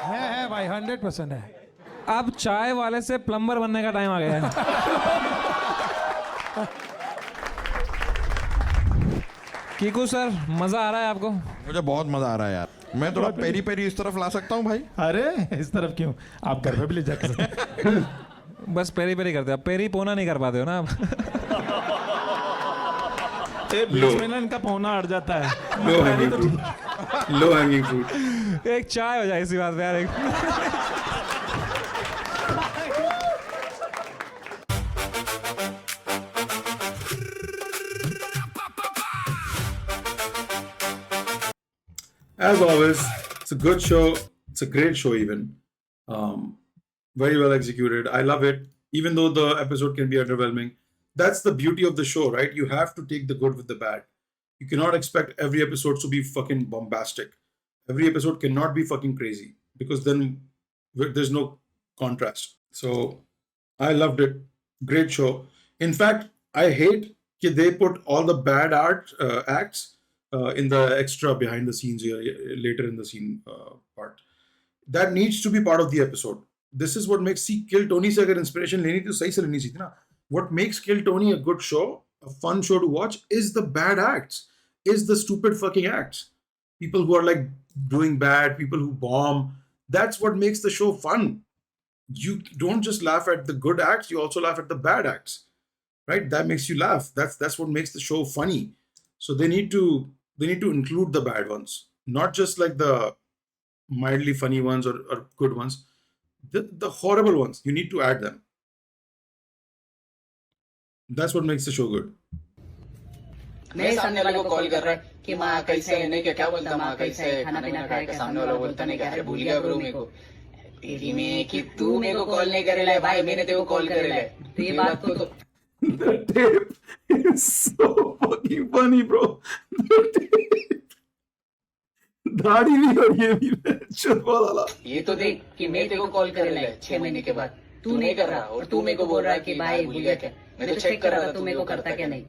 है भाई, 100% है। अब चाय वाले से प्लम्बर बनने का टाइम आ गया है। कीकू सर, मजा आ रहा है आपको? मुझे बहुत मजा आ रहा है यार। मैं थोड़ा पेरी पेरी इस तरफ ला सकता हूँ भाई? अरे इस तरफ क्यों, आप घर पे भी ले जा सकते हैं। बस पेरी पेरी करते हो, पेरी पोना नहीं कर पाते हो ना आप। बीच में ना इनका पौना अड़ जाता है। Low hanging fruit. एक चाय हो जाए इसी बात पे यार। एक As always, it's a good show. It's a great show, even. Very well executed. I love it. Even though the episode can be underwhelming, that's the beauty of the show, right? You have to take the good with the bad. You cannot expect every episode to be fucking bombastic. Every episode cannot be fucking crazy because then there's no contrast. So I loved it. Great show. In fact, I hate that they put all the bad acts in the extra behind the scenes here, later in the scene part. That needs to be part of the episode. This is what makes Kill Tony se agar inspiration leni to sahi se leni chahiye na. What makes Kill Tony a good show, a fun show to watch, is the bad acts, is the stupid fucking acts. People who are like doing bad, people who bomb. That's what makes the show fun. You don't just laugh at the good acts, you also laugh at the bad acts, right? That makes you laugh. That's what makes the show funny. So they need to include the bad ones, not just like the mildly funny ones or good ones. The horrible ones, you need to add them. That's what makes the show good. नहीं सामने वाले को call कर रहा है कि माँ कैसे है, नहीं क्या बोलता माँ कैसे है, खाना पीना खाएगा, सामने वाला बोलता नहीं क्या, अरे भूल गया ब्रो मेरे को, तेरी में कि तू मेरे को कॉल नहीं करेला है भाई, मैंने तेरे को कॉल करेला है, तो ये बात को तो The tape is so fucking funny, bro. The tape. दाढ़ी भी और ये भी चुप वाला। ये तो देख कि मैं तेरे को कॉल कर रहा है 6 महीने के बाद, तू नहीं कर रहा और तू मेरे को बोल रहा है कि भाई भूल गया क्या। मैं तो चेक कर रहा था तू मेरे को करता क्या नहीं।